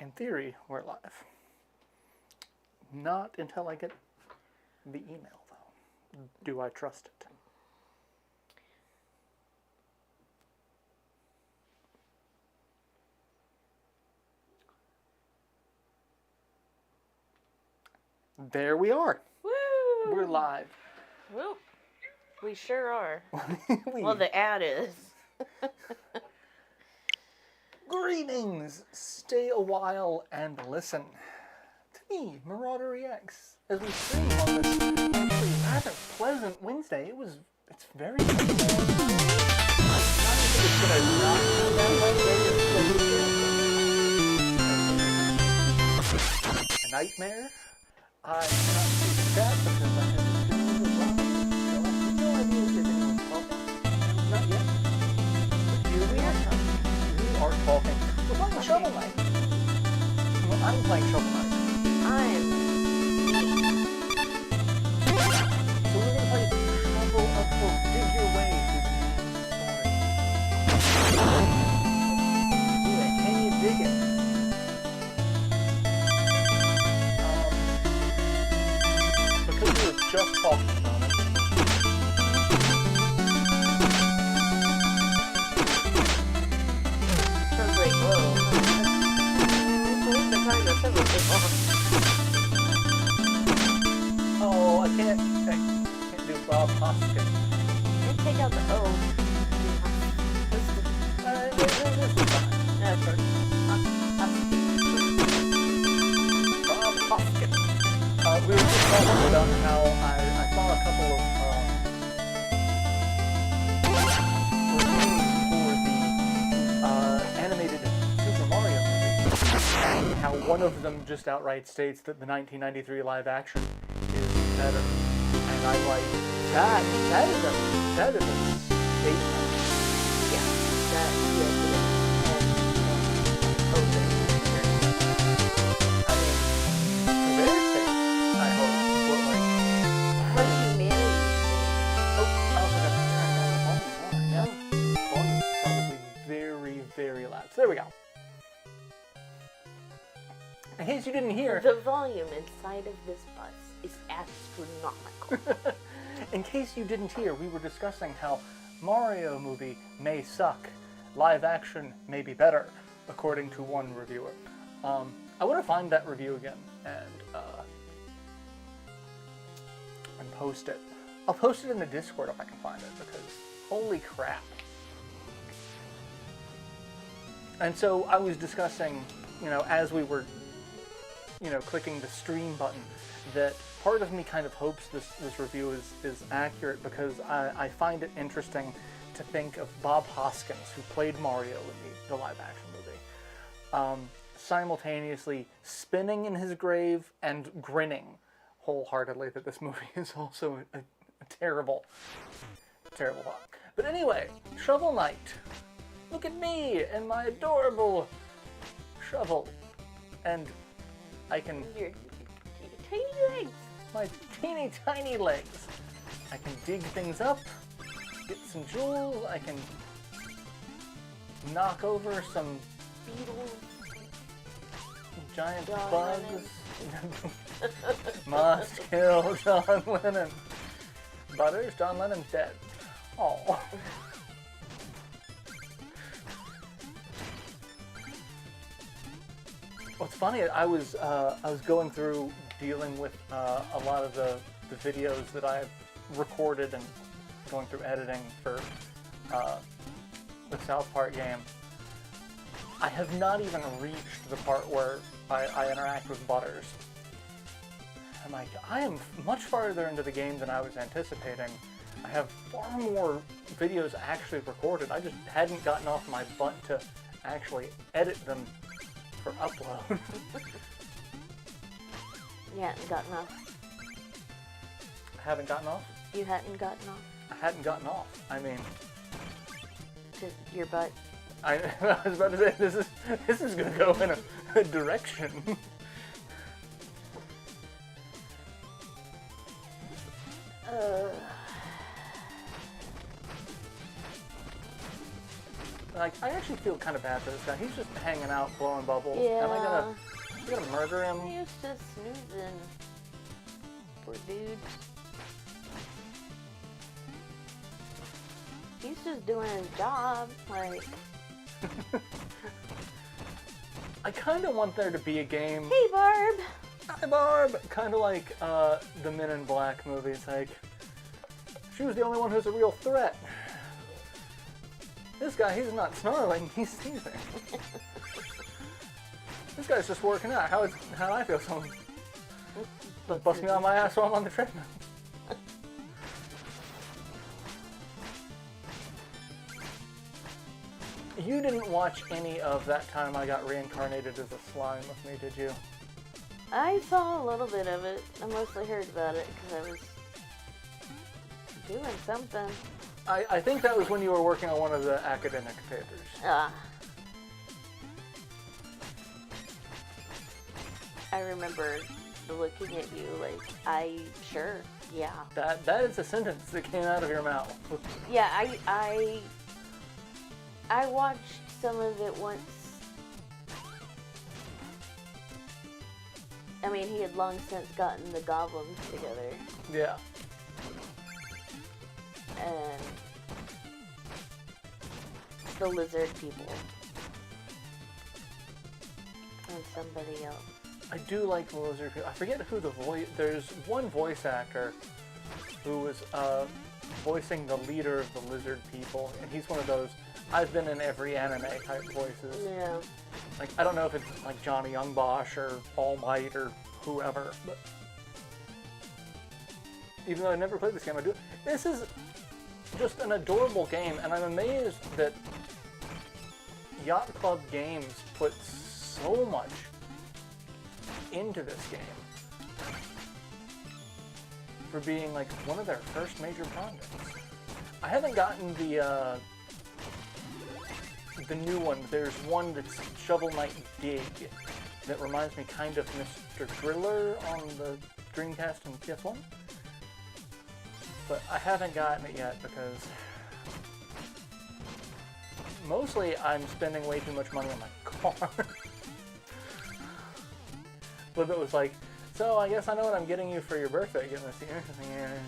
In theory, we're live. Not until I get the email, though. Do I trust it? There we are. Woo! We're live. Woo! We sure are. Well, the ad is. Greetings! Stay a while and listen to me, Marauder EX, as we stream on this actually rather pleasant Wednesday. It's very nice. A nightmare? I cannot see that because I have a feeling of rock. No idea if anyone's talking. Not yet. But here we are. We are talking. We're playing Shovel Knight. Well, I'm playing Shovel Knight. So we're going to play Shovel of Hope. Dig your way through the story. Do it. Can you dig it? Because we were just talking about it. Sounds like, whoa. Oh, I can't do Bob Hoskins. You take out the O. This is fine. That's right. Bob Hoskins. We were just talking about how I saw a couple of reviews for the animated Super Mario movie, and how one of them just outright states that the 1993 live action is better. And I'm like, that is a statement. Yeah. That, yes, very loud. So there we go. In case you didn't hear... The volume inside of this bus is astronomical. In case you didn't hear, we were discussing how Mario movie may suck, live action may be better, according to one reviewer. I want to find that review again and post it. I'll post it in the Discord if I can find it, because holy crap. And so I was discussing, as we were, clicking the stream button, that part of me kind of hopes this review is accurate, because I find it interesting to think of Bob Hoskins, who played Mario in the live-action movie, simultaneously spinning in his grave and grinning wholeheartedly that this movie is also a terrible, terrible thought. But anyway, Shovel Knight. Look at me and my adorable shovel. And I can... Your tiny legs. My teeny tiny legs. I can dig things up, get some jewels, I can knock over some Beetles. giant John bugs. Must kill John Lennon. Butters, John Lennon's dead. Oh. What's funny, I was going through dealing with a lot of the videos that I've recorded and going through editing for the South Park game. I have not even reached the part where I interact with Butters. I'm like, I am much farther into the game than I was anticipating. I have far more videos actually recorded. I just hadn't gotten off my butt to actually edit them for upload. You hadn't gotten off. I haven't gotten off? You hadn't gotten off? I hadn't gotten off. I mean... To your butt? I was about to say, this is going to go in a direction. Like, I actually feel kind of bad for this guy. He's just hanging out, blowing bubbles. Yeah. Am I gonna murder him? He was just snoozing. Poor dude. He's just doing his job, like... I kind of want there to be a game... Hey, Barb! Hi, Barb! Kind of like the Men in Black movies. Like, she was the only one who's a real threat. This guy, he's not snarling, he's teasing. This guy's just working out. How do I feel? Someone bust me on my ass while I'm on the treadmill. You didn't watch any of That Time I Got Reincarnated as a Slime with me, did you? I saw a little bit of it. I mostly heard about it because I was doing something. I think that was when you were working on one of the academic papers. I remember looking at you like, sure, yeah. That is a sentence that came out of your mouth. Yeah, I watched some of it once. I mean, he had long since gotten the goblins together. Yeah. And the lizard people. And somebody else. I do like the lizard people. I forget who the voice... There's one voice actor who was voicing the leader of the lizard people, and he's one of those I've been in every anime type voices. Yeah. Like, I don't know if it's like Johnny Youngbosch or All Might or whoever, but even though I never played this game, I do. This is just an adorable game, and I'm amazed that Yacht Club Games put so much into this game for being like one of their first major projects. I haven't gotten the new one. There's one that's Shovel Knight Dig that reminds me kind of Mr. Driller on the Dreamcast and PS1. But I haven't gotten it yet because mostly I'm spending way too much money on my car. But it was like, so I guess I know what I'm getting you for your birthday again this year. Yeah,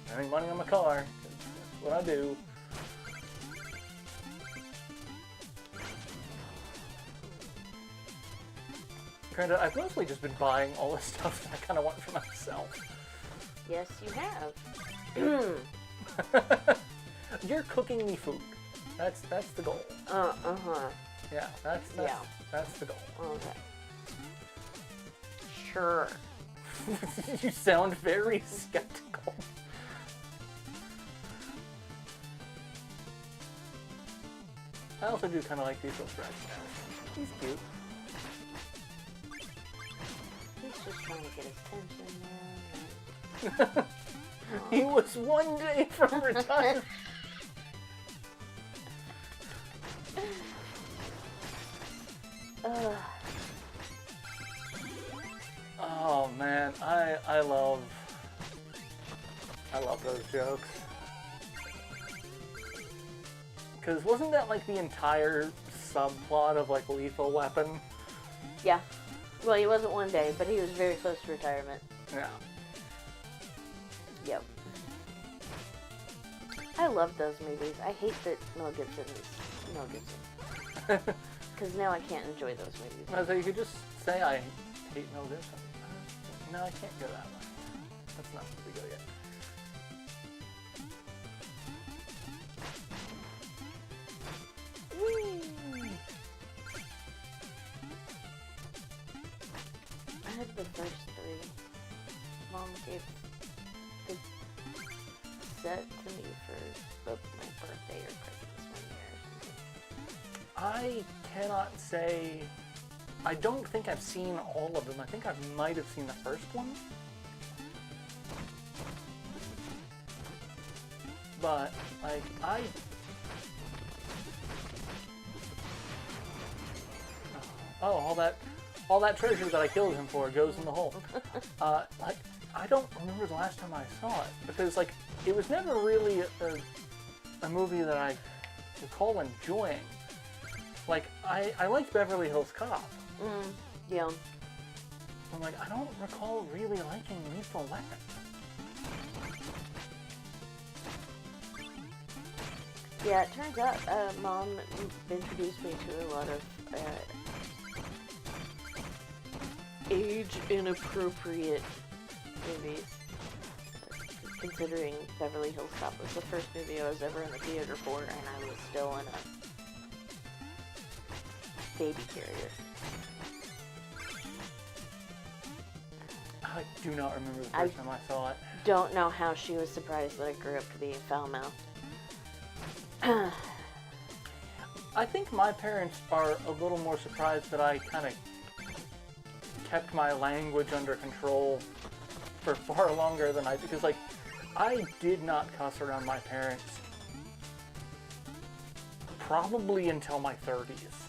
spending money on my car. That's what I do. Granted, I've mostly just been buying all the stuff that I kind of want for myself. Yes, you have. You're cooking me food. That's the goal. Yeah, that's the goal. Okay. Sure. You sound very skeptical. I also do kind of like these little scratch guys. He's cute. He's just trying to get his attention, man. He was one day from retirement. Oh man, I love those jokes. Cause wasn't that like the entire subplot of like Lethal Weapon? Yeah. Well, he wasn't one day, but he was very close to retirement. Yeah. Yep. I love those movies. I hate that Mel Gibson is Mel Gibson. Because now I can't enjoy those movies. So you could just say I hate Mel Gibson. No, I can't go that way. That's not where we go yet. Whee! I had the first 3. Mom gave the set to me for my birthday or Christmas one year or something. I cannot say... I don't think I've seen all of them. I think I might have seen the first one. But, like, Oh, all that treasure that I killed him for goes in the hole. Like, I don't remember the last time I saw it. Because, like, it was never really a movie that I recall enjoying. Like, I liked Beverly Hills Cop. Yeah. I'm like, I don't recall really liking Lethal Weapon. Yeah, it turns out Mom introduced me to a lot of age-inappropriate movies. Considering Beverly Hills Cop was the first movie I was ever in the theater for, and I was still in a baby carrier. I do not remember the first time I saw it. Don't know how she was surprised that I grew up to be foul-mouthed. I think my parents are a little more surprised that I kind of kept my language under control for far longer than because, like, I did not cuss around my parents probably until my 30s.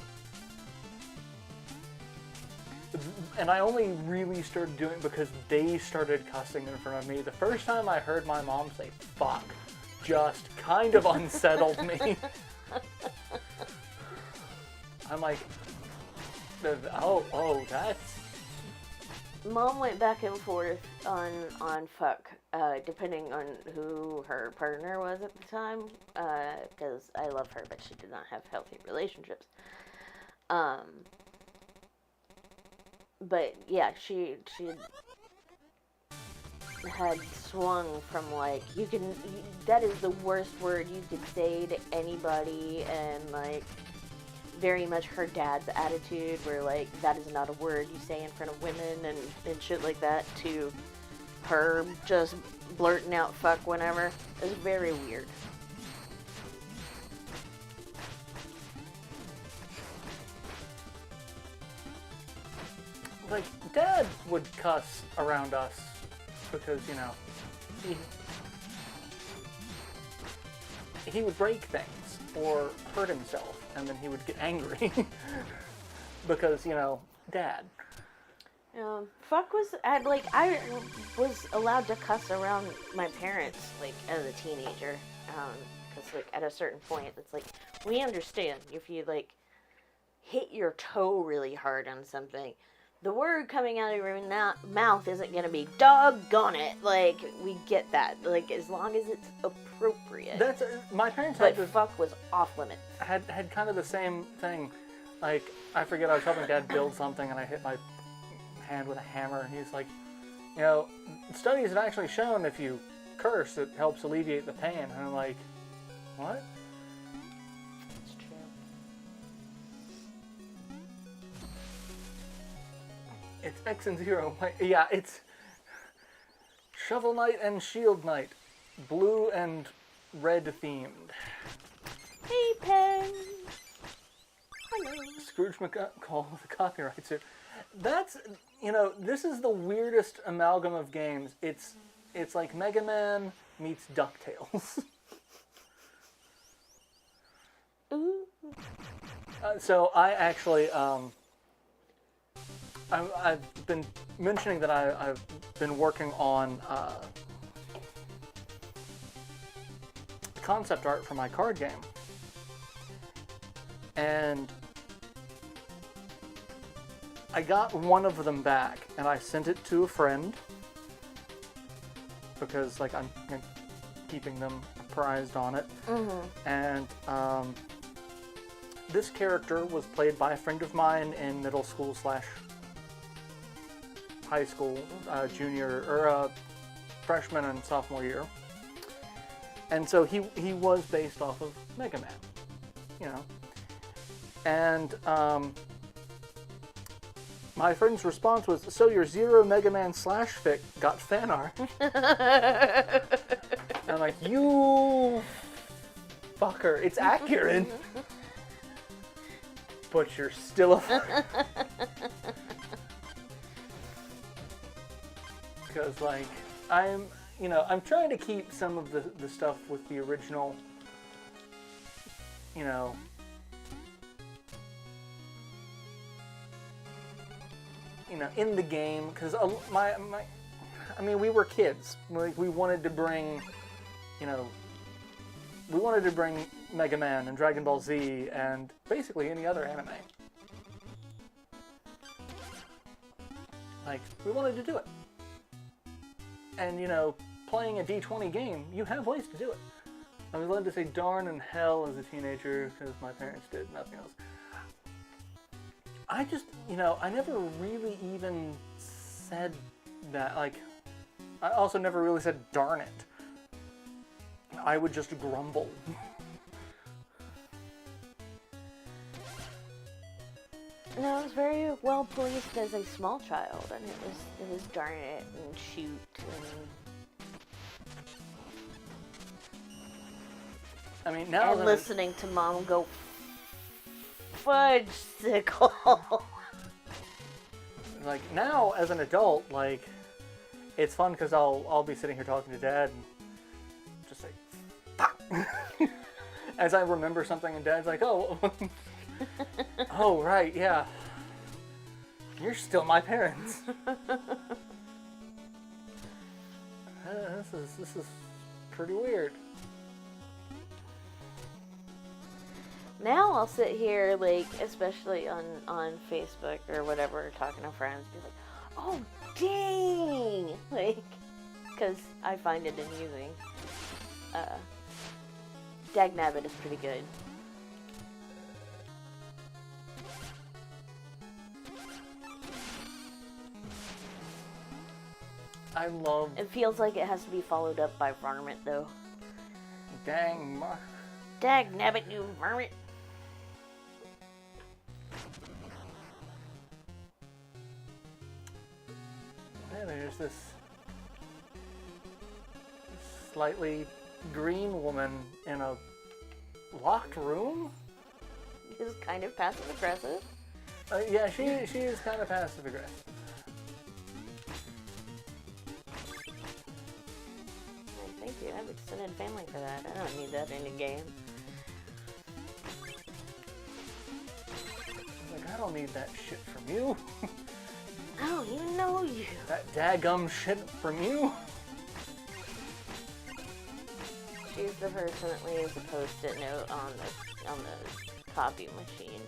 And I only really started doing it because they started cussing in front of me. The first time I heard my mom say fuck just kind of unsettled me. I'm like, oh, that's... Mom went back and forth on fuck, depending on who her partner was at the time, because I love her, but she did not have healthy relationships. But yeah, she had swung from like, that is the worst word you could say to anybody, and like, very much her dad's attitude where like, that is not a word you say in front of women and shit like that, to her just blurting out fuck whenever. It was very weird. Like, Dad would cuss around us because, you know, he would break things or hurt himself, and then he would get angry because, you know, Dad. Fuck was, I was allowed to cuss around my parents, like, as a teenager, because, like, at a certain point, it's like, we understand if you, like, hit your toe really hard on something, the word coming out of your mouth isn't going to be doggone it. Like, we get that. Like, as long as it's appropriate. That's my parents but had fuck was off limits. Had kind of the same thing. Like, I forget, I was helping Dad build something and I hit my hand with a hammer, and he's like, you know, studies have actually shown if you curse, it helps alleviate the pain. And I'm like, what? It's true. It's X and 0. Yeah, it's Shovel Knight and Shield Knight. Blue and red themed. Hey, Pen! Hello. Scrooge McCall, the copyright suit. That's, you know, this is the weirdest amalgam of games. It's like Mega Man meets DuckTales. Ooh. So I actually, I've been mentioning that I've been working on concept art for my card game. And I got one of them back, and I sent it to a friend because, like, I'm keeping them apprised on it. Mm-hmm. And this character was played by a friend of mine in middle school / high school, junior or freshman and sophomore year. And so he was based off of Mega Man, you know. And my friend's response was, "So your Zero Mega Man / fic got fan art?" And I'm like, you fucker, it's accurate, but you're still a because, like, I'm trying to keep some of the stuff with the original, you know, in the game, because I mean, we were kids. Like, we wanted to bring, Mega Man and Dragon Ball Z and basically any other anime. Like, we wanted to do it. And, you know, playing a D20 game, you have ways to do it. I was led to say darn and hell as a teenager because my parents did nothing else. I just, you know, I never really even said that. Like, I also never really said darn it. I would just grumble. No, I was very well policed as a small child, and it was darn it and shoot and. I mean, now and listening to Mom go fudge-sickle. Like, now as an adult, like, it's fun because I'll be sitting here talking to Dad and just say, fuck. As I remember something, and Dad's like, oh, oh, right, yeah. You're still my parents. This is pretty weird. Now I'll sit here, like, especially on Facebook or whatever, talking to friends, be like, oh, dang! Like, because I find it amusing. Dagnabbit is pretty good. I love... It feels like it has to be followed up by varmint, though. Dagnabbit, you varmint! Yeah, there's this slightly green woman in a locked room. Is kind of passive aggressive. Yeah, she is kind of passive aggressive. Thank you. I have extended family for that. I don't need that in a game. Like, I don't need that shit from you. I don't even know you. That daggum shit from you. She's the person that leaves a post-it note on the copy machine.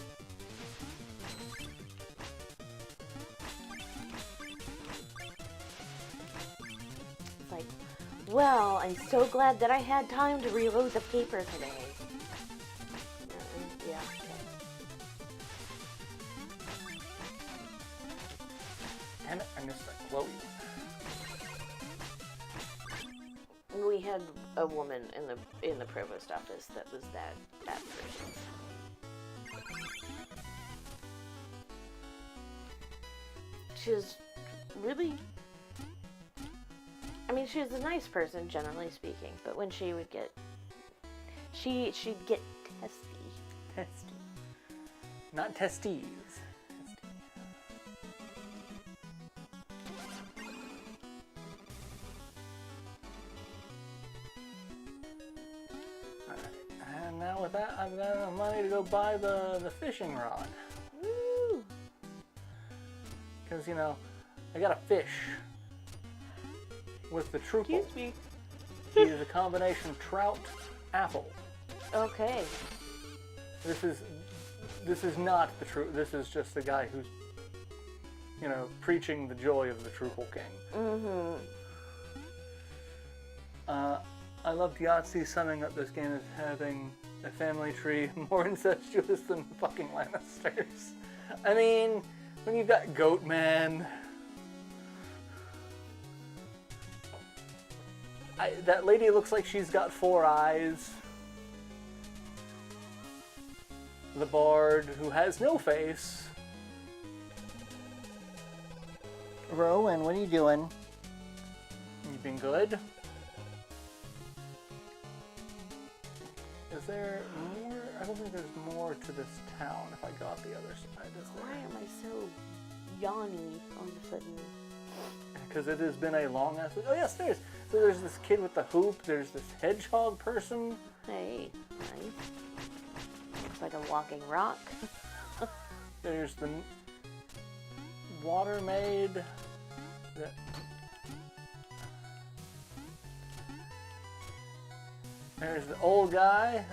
It's like, well, I'm so glad that I had time to reload the paper today. Yeah. Damn it, I missed that Chloe. We had a woman in the provost office that was that person. She was really, I mean, she was a nice person, generally speaking, but when she would get, she'd get testy. Testy. Not testes. And now with that, I've got enough money to go buy the fishing rod. Woo! Because, you know, I got a fish with the Truple. Excuse me. He is a combination trout apple. Okay. This is not the true. This is just the guy who's, you know, preaching the joy of the Truple King. Mm-hmm. I love Yahtzee summing up this game as having a family tree more incestuous than the fucking Lannisters. I mean, when you've got Goatman, that lady looks like she's got 4 eyes. The Bard, who has no face. Rowan, what are you doing? You been good? Is there more? I don't think there's more to this town if I got the other side. Why am I so yawny all of a sudden? Because it has been a long ass week. Oh yes, there's. So there's this kid with the hoop, there's this hedgehog person. Hey, nice. Looks like a walking rock. There's the water maid. There's the old guy.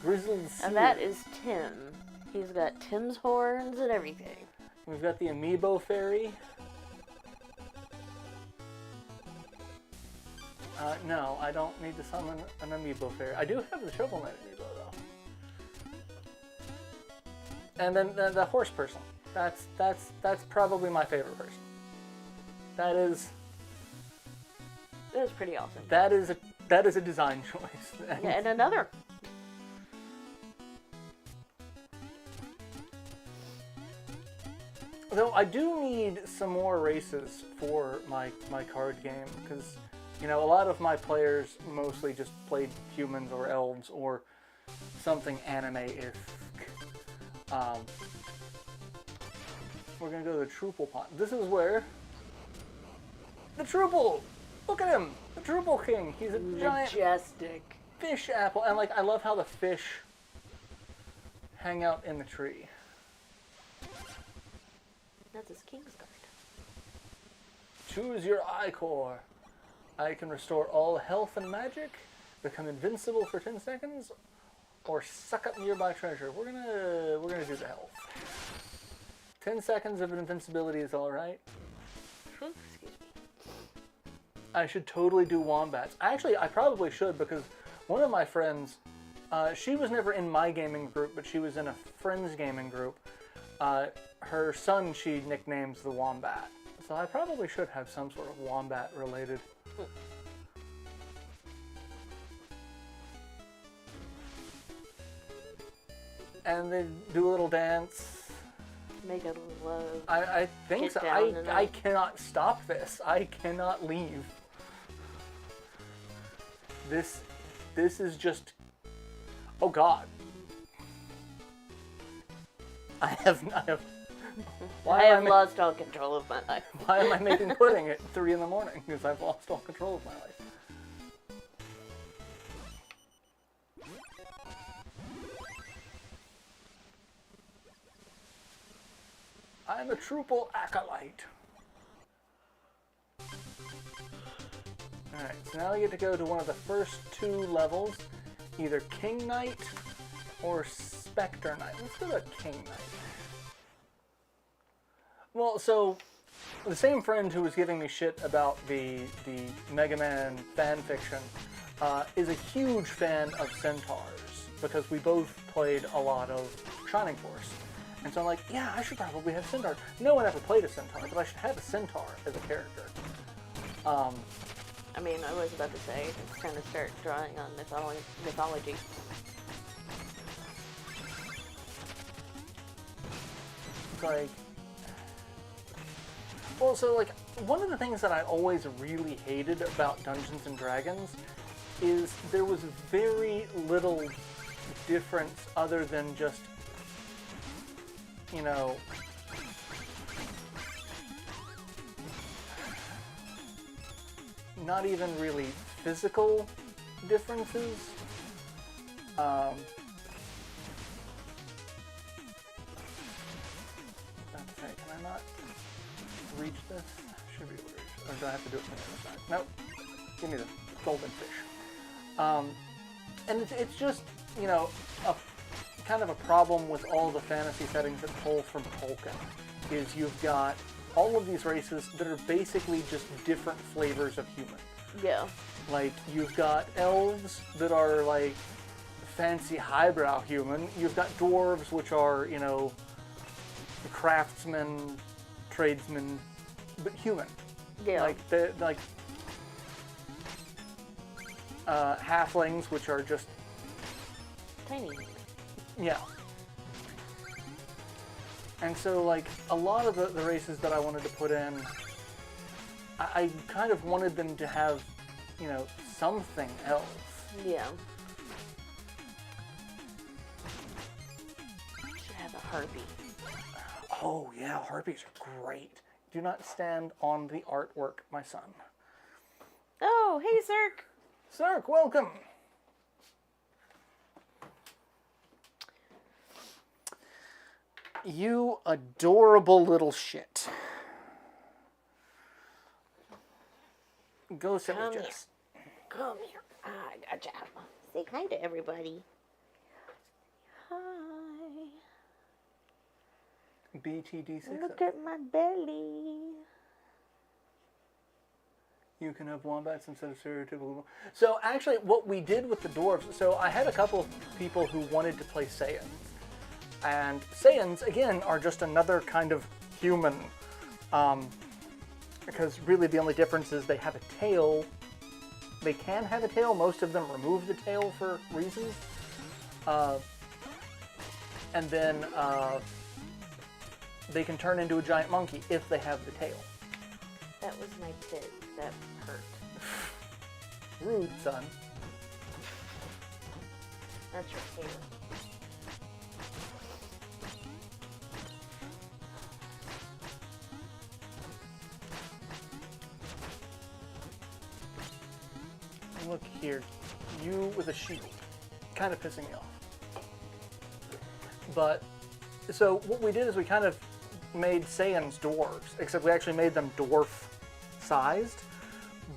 Grizzled Seer. And that is Tim. He's got Tim's horns and everything. We've got the Amiibo Fairy. No, I don't need to summon an Amiibo Fairy. I do have the Shovel Knight Amiibo, though. And then the horse person. That's probably my favorite person. That is pretty awesome. That is a design choice. Yeah, and another. Though I do need some more races for my card game, because, you know, a lot of my players mostly just played humans or elves or something anime-ish. We're gonna go to the Troople Pond. This is where the Troople! Look at him! The Troople King! He's a giant majestic fish apple. And, like, I love how the fish hang out in the tree. That's his King's Guard. Choose your Ichor. I can restore all health and magic, become invincible for 10 seconds, or suck up nearby treasure. We're gonna do the health. 10 seconds of invincibility is alright. Excuse me. I should totally do wombats. Actually, I probably should, because one of my friends, she was never in my gaming group, but she was in a friend's gaming group. Her son, she nicknames the Wombat. So I probably should have some sort of wombat related. And they do a little dance. Make a love. I think so. I cannot stop this. I cannot leave. This is just... Oh God. I have I have lost all control of my life. Why am I making pudding at 3 in the morning? Because I've lost all control of my life. I'm a Troople Acolyte. Alright, so now we get to go to one of the first 2 levels. Either King Knight or Spectre Knight. Let's go to King Knight. Well, so the same friend who was giving me shit about the Mega Man fan fiction is a huge fan of Centaurs, because we both played a lot of Shining Force. And so I'm like, yeah, I should probably have Centaur. No one ever played a Centaur, but I should have a Centaur as a character. I mean, I was about to say, it's kind of start drawing on mythology. Like, well, so like, one of the things that I always really hated about Dungeons and Dragons is there was very little difference other than just, you know, not even really physical differences. Okay, can I not reach this? Should be able to reach it. Or do I have to do it from the other side? Nope. Give me the golden fish. And it's just, you know, a kind of a problem with all the fantasy settings that pull from Tolkien, is you've got all of these races that are basically just different flavors of human. Yeah. Like, you've got elves that are, like, fancy highbrow human. You've got dwarves, which are, you know, craftsmen, tradesmen, but human. Yeah. Like, they're, like, halflings, which are just... Tiny. Yeah. And so, like, a lot of the races that I wanted to put in, I kind of wanted them to have, you know, something else. Yeah. Should have a harpy. Oh, yeah, harpies are great. Do not stand on the artwork, my son. Oh, hey, Zerk. Zerk, welcome. You adorable little shit. Go sit with Jess. Come here. I gotcha. Say hi to everybody. Hi. BTD6. Look at my belly. You can have wombats instead of stereotypical. So actually, what we did with the dwarves, so I had a couple of people who wanted to play Saiyans. And Saiyans, again, are just another kind of human. Because really the only difference is they have a tail. They can have a tail. Most of them remove the tail for reasons. And then they can turn into a giant monkey if they have the tail. That was my pit. That hurt. Rude, son. That's your hair. Look here. You with a shield. Kind of pissing me off. But, so what we did is we kind of made Saiyans dwarves, except we actually made them dwarf-sized,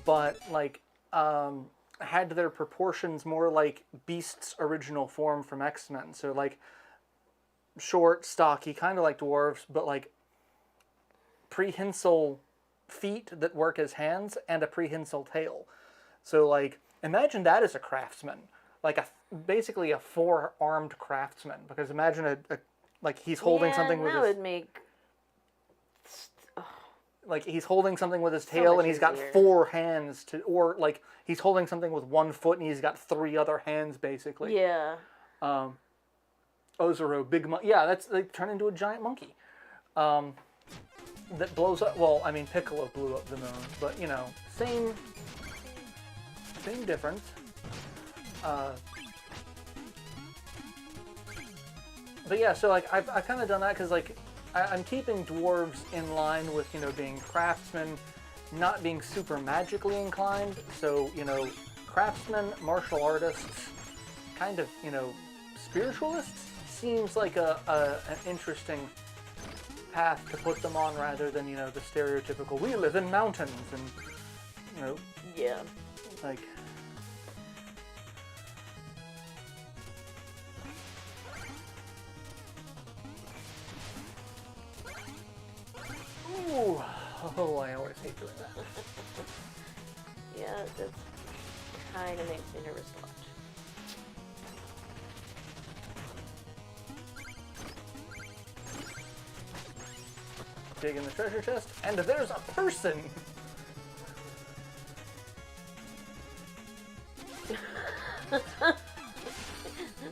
but, like, had their proportions more like Beast's original form from X-Men. So, like, short, stocky, kind of like dwarves, but, like, prehensile feet that work as hands and a prehensile tail. So, like, imagine that as a craftsman. Like, basically a four-armed craftsman. Because imagine like, he's holding something with his... that would make... Like, he's holding something with his tail, and he's got four hands to... Or, like, he's holding something with one foot, and he's got three other hands, basically. Yeah. Ozero, big monkey. Yeah, they turn into a giant monkey. That blows up... Well, I mean, Piccolo blew up the moon. But, you know, same difference. But yeah, so like I've kind of done that because like I'm keeping dwarves in line with, you know, being craftsmen, not being super magically inclined. So, you know, craftsmen, martial artists, kind of, you know, spiritualists seems like an interesting path to put them on rather than, you know, the stereotypical we live in mountains and, you know, yeah, like. Ooh. Oh, I always hate doing that. Yeah, that kind of makes me nervous to watch. Dig in the treasure chest, and there's a person!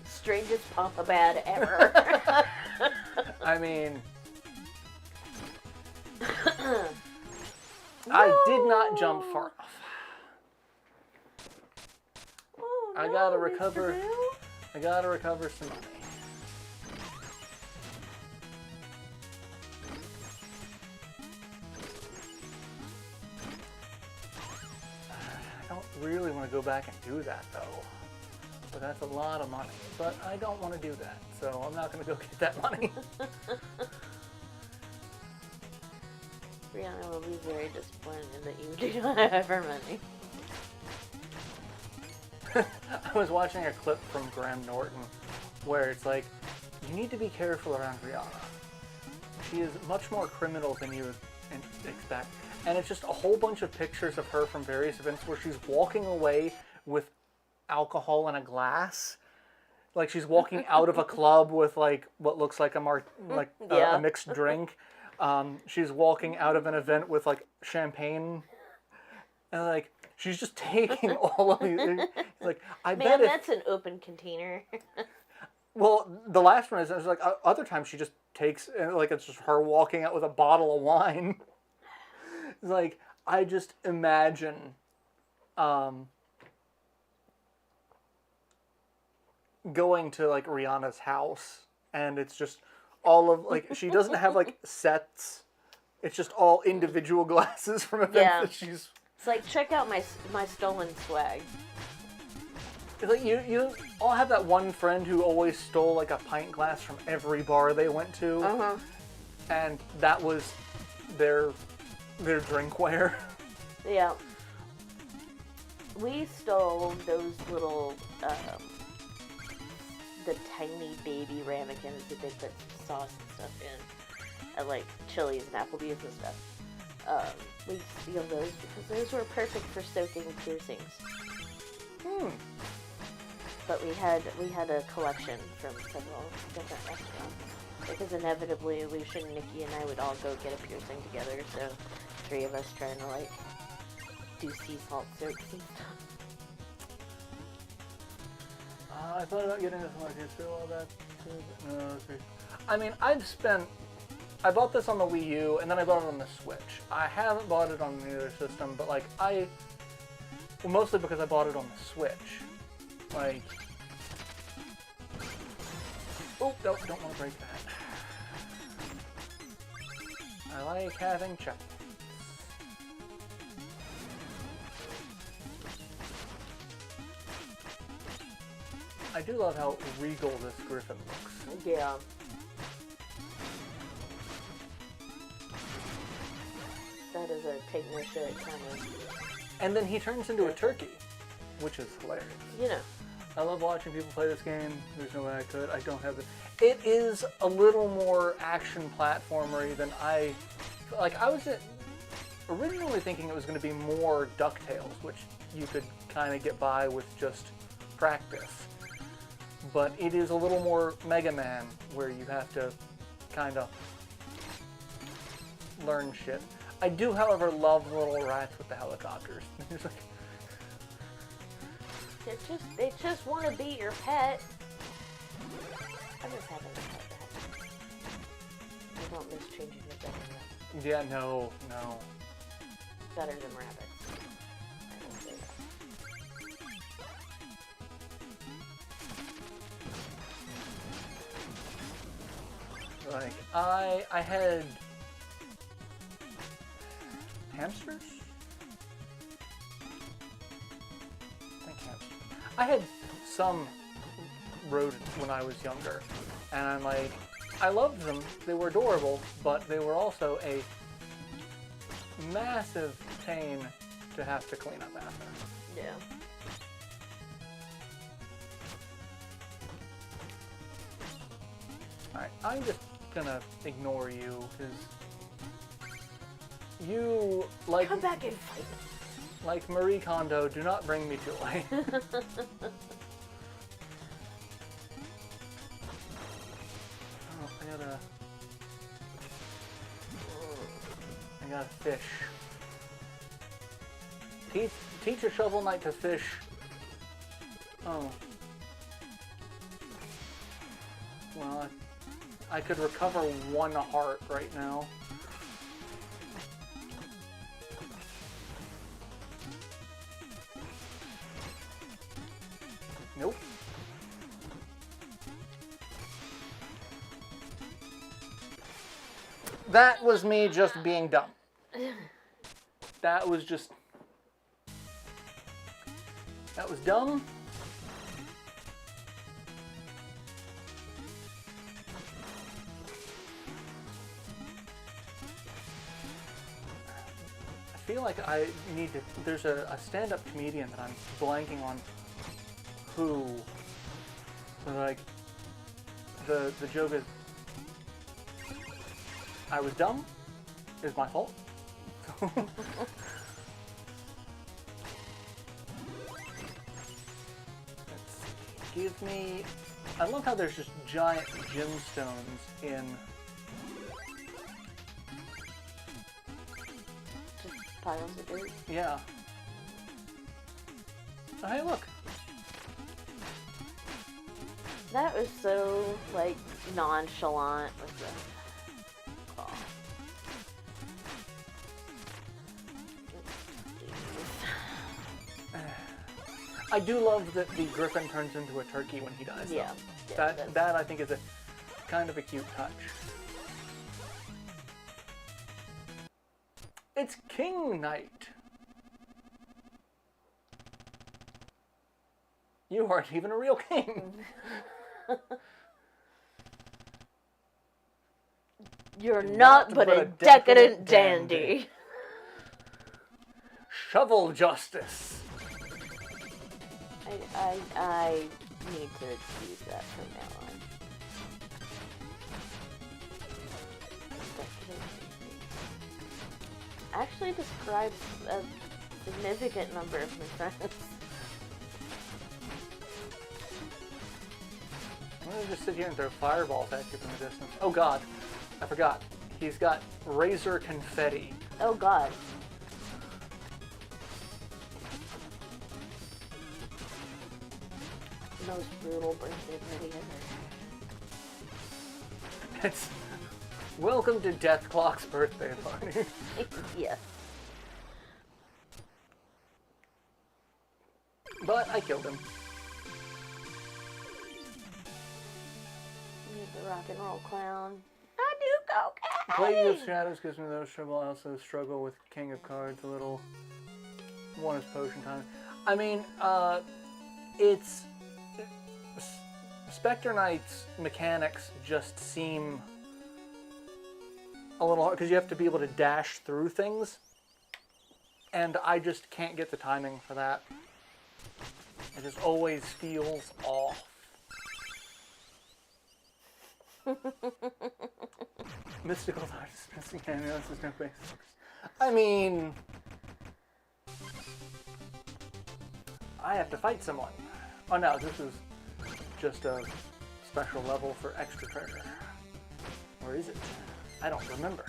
Strangest Papa Bad ever. I mean... I did not jump far enough. Oh, I no, gotta Mr. recover. Bill? I gotta recover some money. I don't really want to go back and do that though. But that's a lot of money. But I don't want to do that, so I'm not going to go get that money. Brianna will be very disappointed that you do not have her money. I was watching a clip from Graham Norton where it's like, you need to be careful around Rihanna. She is much more criminal than you would expect. And it's just a whole bunch of pictures of her from various events where she's walking away with alcohol in a glass. Like she's walking out of a club with like what looks like a mixed drink. She's walking out of an event with like champagne, and like she's just taking all of these. Like I bet that's an open container. Well, the last one is like other times she just takes like it's just her walking out with a bottle of wine. It's like I just imagine. Going to like Rihanna's house, and it's just all of like she doesn't have like sets. It's just all individual glasses from events that she's. It's like check out my stolen swag. It's like you all have that one friend who always stole like a pint glass from every bar they went to, and that was their drinkware. Yeah. We stole those little the tiny baby ramekins that they put sauce and stuff in at like Chili's and Applebee's and stuff. We steal those because those were perfect for soaking piercings. But we had a collection from several different restaurants because inevitably Lucian, Nikki, and I would all go get a piercing together. So 3 of us trying to like do sea salt soaks and stuff. I thought about getting this one. Is all that? No. I mean, I bought this on the Wii U and then I bought it on the Switch. I haven't bought it on any other system, but like mostly because I bought it on the Switch. Like, oh, don't want to break that. I like having checkpoints. I do love how regal this Griffin looks. Yeah. That is a take no shit kind of. And then he turns into a turkey, which is hilarious. You know. I love watching people play this game. There's no way I could. I don't have it. It is a little more action platformery than I was originally thinking it was going to be more DuckTales, which you could kind of get by with just practice. But it is a little more Mega Man, where you have to kind of learn shit. I do, however, love the little rats with the helicopters. They just want to be your pet. I just haven't had that. I don't miss changing the better. Yeah, no. Better than rabbits. I will say that. Like, I had hamsters? I think hamsters. I had some rodents when I was younger, and I'm like, I loved them. They were adorable, but they were also a massive pain to have to clean up after. Yeah. Alright, I'm just gonna ignore you, because you, like... Come back and fight. Like Marie Kondo, do not bring me joy. I gotta fish. Teach a Shovel Knight to fish. Oh. Well, I could recover 1 heart right now. Nope. That was me just being dumb. That was dumb. I feel like I need to, there's a stand-up comedian that I'm blanking on who, like, the joke is, I was dumb, it's my fault. Give me, I love how there's just giant gemstones in. Just piles of dirt. Yeah. Oh, hey, look. That was so, like, nonchalant with the claw. I do love that the griffin turns into a turkey when he dies. Yeah. That I think is a kind of a cute touch. It's King Night. You aren't even a real king. You're not but a decadent dandy. Shovel justice. I need to use that from now on. Actually describes a significant number of my friends. I'm gonna just sit here and throw fireballs at you from the distance. Oh god, I forgot. He's got razor confetti. Oh god. Most brutal birthday party ever. It's welcome to Death Clock's birthday party. Yes. But I killed him. The rock and roll clown. I do cocaine. Plague of Shadows gives me those trouble. I also struggle with King of Cards a little. One is potion time. I mean, it's Spectre Knight's mechanics just seem a little hard because you have to be able to dash through things, and I just can't get the timing for that. It just always feels off. Mystical Darkness, missing amulets, there's no basics. I mean, I have to fight someone. Oh no, this is just a special level for extra treasure. Or is it? I don't remember.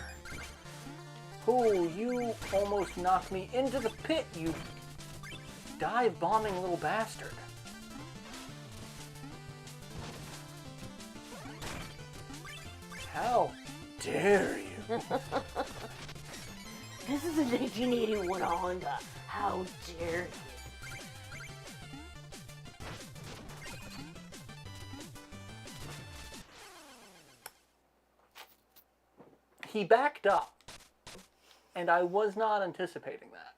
Oh, you almost knocked me into the pit, you dive-bombing little bastard. How dare you? This is a 1981 Honda. How dare you? He backed up, and I was not anticipating that.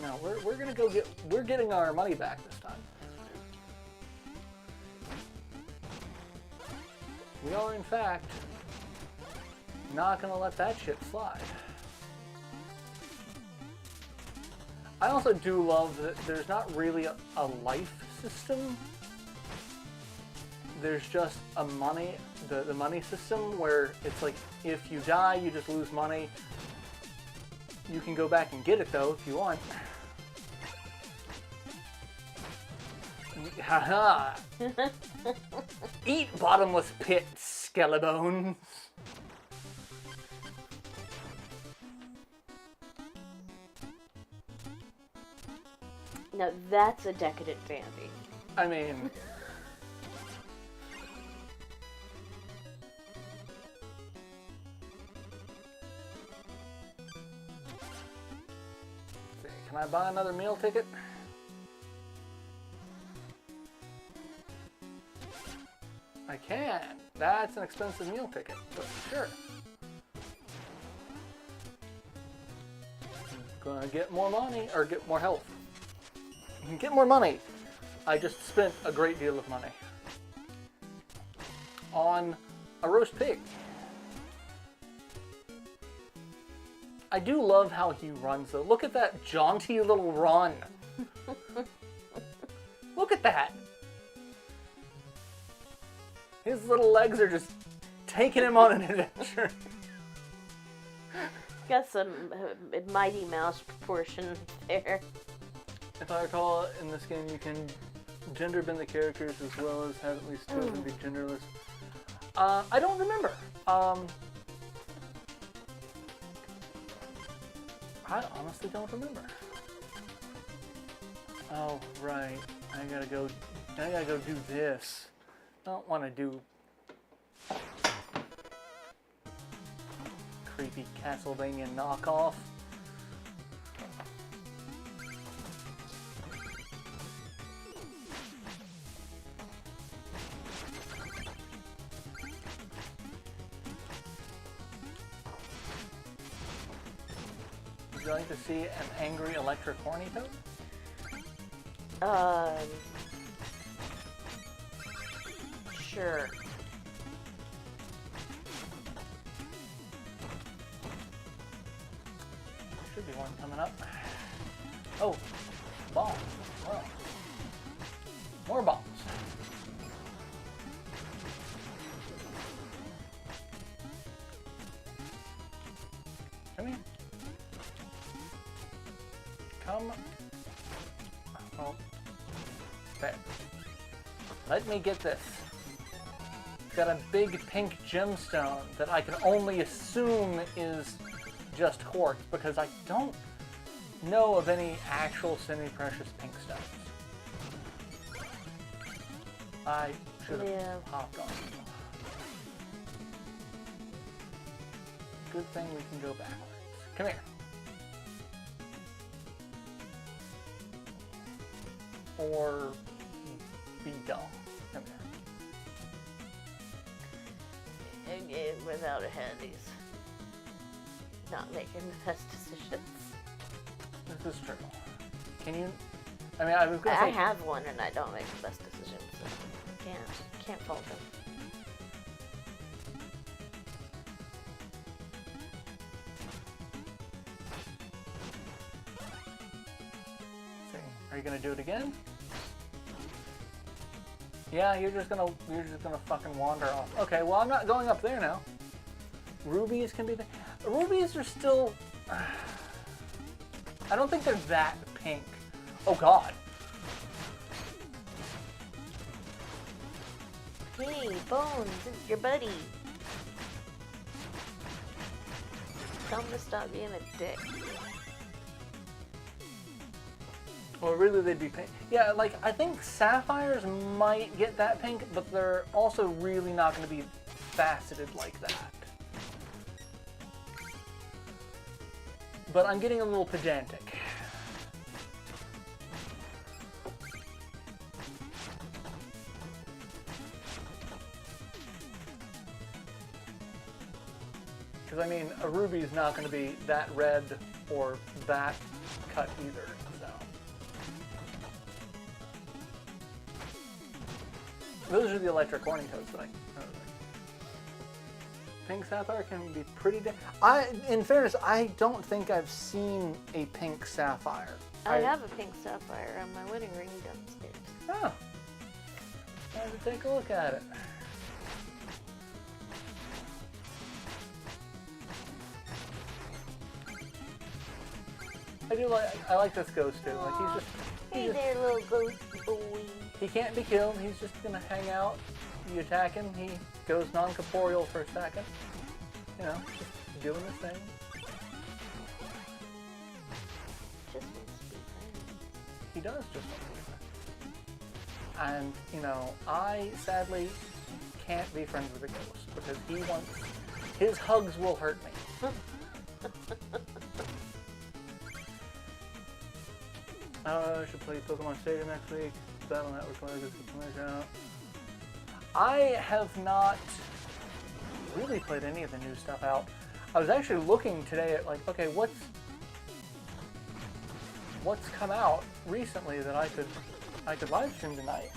No, we're gonna go we're getting our money back this time. We are, in fact, not gonna let that shit slide. I also do love that there's not really a life system. There's just a money, the money system where it's like if you die, you just lose money. You can go back and get it though if you want. Haha! Eat bottomless pit, skeleton. Now that's a decadent fancy. I mean, let's see, can I buy another meal ticket? I can. That's an expensive meal ticket, but sure. Gonna get more money, or get more health. Get more money. I just spent a great deal of money on a roast pig. I do love how he runs though. Look at that jaunty little run. Look at that. His little legs are just taking him on an adventure. Got some Mighty Mouse proportion there. If I recall, in this game you can gender bend the characters as well as have at least two of them be genderless. I don't remember. I honestly don't remember. Oh, right. I gotta go do this. I don't want to do creepy Castlevania knockoff. Would you like to see an angry electric horny toad? Sure. Should be one coming up. Oh, bombs. Well, more bombs. Come here. Come. Oh. There. Let me get this. It's got a big pink gemstone that I can only assume is just quartz because I don't know of any actual semi-precious pink stones. I should have hopped on. Good thing we can go backwards. Come here. Or be dumb. Come here. Again, without a hand, he's not making the best decisions. This is true. Can you? I mean, I was gonna say. I have one, and I don't make the best decisions. So can't fault him. Are you gonna do it again? Yeah, you're just gonna fucking wander off. Okay, well I'm not going up there now. Rubies can be there. Rubies are still. I don't think they're that pink. Oh God. Hey, Bones, it's your buddy. Tell him to stop being a dick. Well, really, they'd be pink. Yeah, like, I think sapphires might get that pink, but they're also really not going to be faceted like that. But I'm getting a little pedantic. Because, I mean, a ruby is not going to be that red or that cut either. Those are the electric horny toads that Pink sapphire can be pretty. In fairness, I don't think I've seen a pink sapphire. I have a pink sapphire on my wedding ring downstairs. Oh, I have to take a look at it. I like this ghost too. Like he's just. Hey there, little ghost boy. He can't be killed. He's just gonna hang out. You attack him, he goes non-corporeal for a second. You know, just doing his thing. Just wants to be friends. He does just want to be friends. And, you know, I sadly can't be friends with a ghost because he wants. His hugs will hurt me. I should play Pokemon Stadium next week. Battle Network when I get the information out. I have not really played any of the new stuff out. I was actually looking today at like, okay, what's come out recently that I could live stream tonight,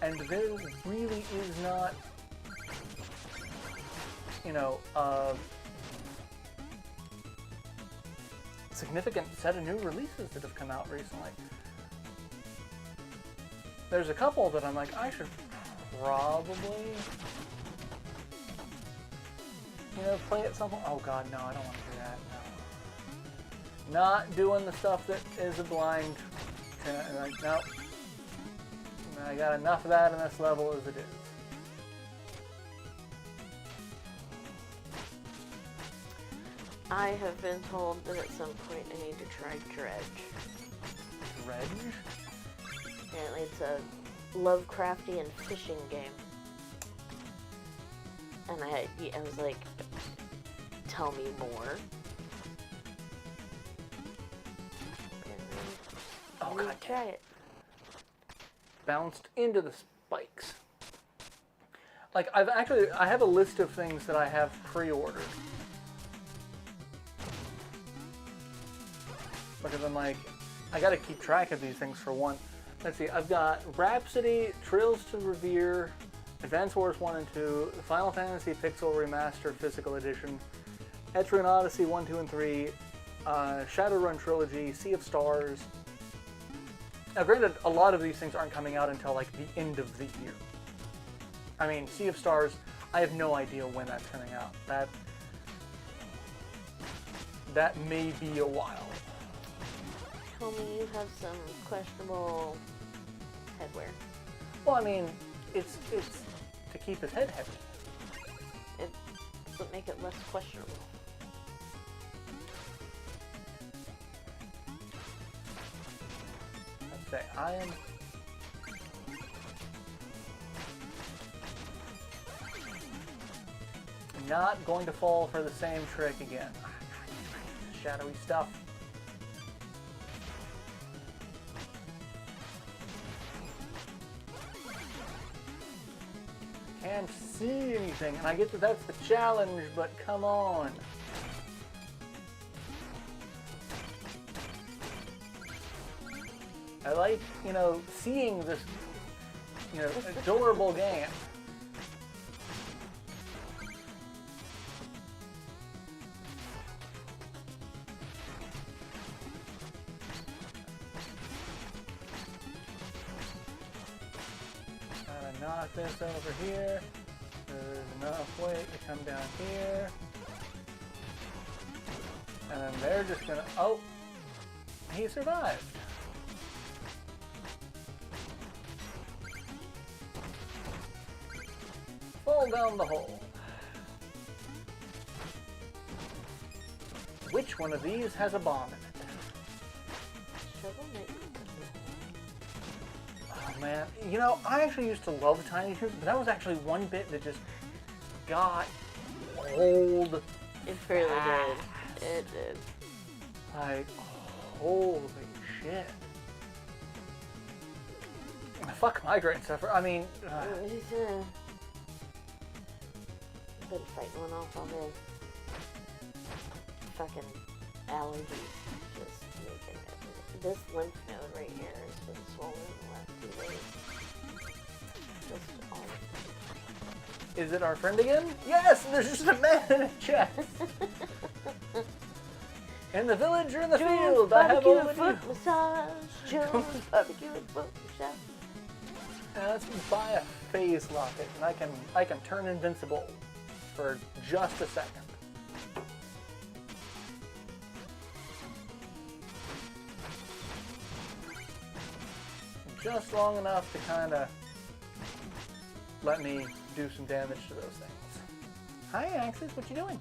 and there really is not, you know, a significant set of new releases that have come out recently. There's a couple that I'm like, I should probably, you know, play at some point. Oh God, no, I don't want to do that. No. Not doing the stuff that is a blind. Like, nope. I got enough of that in this level as it is. I have been told that at some point I need to try Dredge. Dredge? Apparently it's a Lovecraftian fishing game. And I was like, tell me more. Oh God, try it. Bounced into the spikes. Like I have a list of things that I have pre-ordered. Because I'm like, I gotta keep track of these things for one. Let's see, I've got Rhapsody, Trails to Revere, Advance Wars 1 and 2, Final Fantasy Pixel Remaster Physical Edition, Etrian Odyssey 1, 2, and 3, Shadowrun Trilogy, Sea of Stars, Now, granted, a lot of these things aren't coming out until like the end of the year. I mean, Sea of Stars, I have no idea when that's coming out. That may be a while. Tell me you have some questionable headwear. Well, I mean, it's to keep his head heavy. It doesn't make it less questionable. Let's say I am. Not going to fall for the same trick again. Shadowy stuff. Can't see anything, and I get that that's the challenge, but come on. I like, seeing this, adorable game. Knock this over here. There's enough weight to come down here. And then they're just gonna, oh, he survived. Fall down the hole. Which one of these has a bomb in it? Shovel might be. Oh man, I actually used to love Tiny Toons, but that was actually one bit that just got old. It really did. It did. Like, holy shit. Fuck migraine suffer. I mean, been fighting one off all day. Fucking allergies just making it. This lymph node right here has been swollen the last 2 days. Just all. Is it our friend again? Yes, there's just a man in a chest. In the village or in the field, I have barbecue all and foot massage. Jones barbecue and foot massage. Now let's buy a phase locket, and I can turn invincible for just a second. Just long enough to kind of let me do some damage to those things. Hi, Axis, what you doing?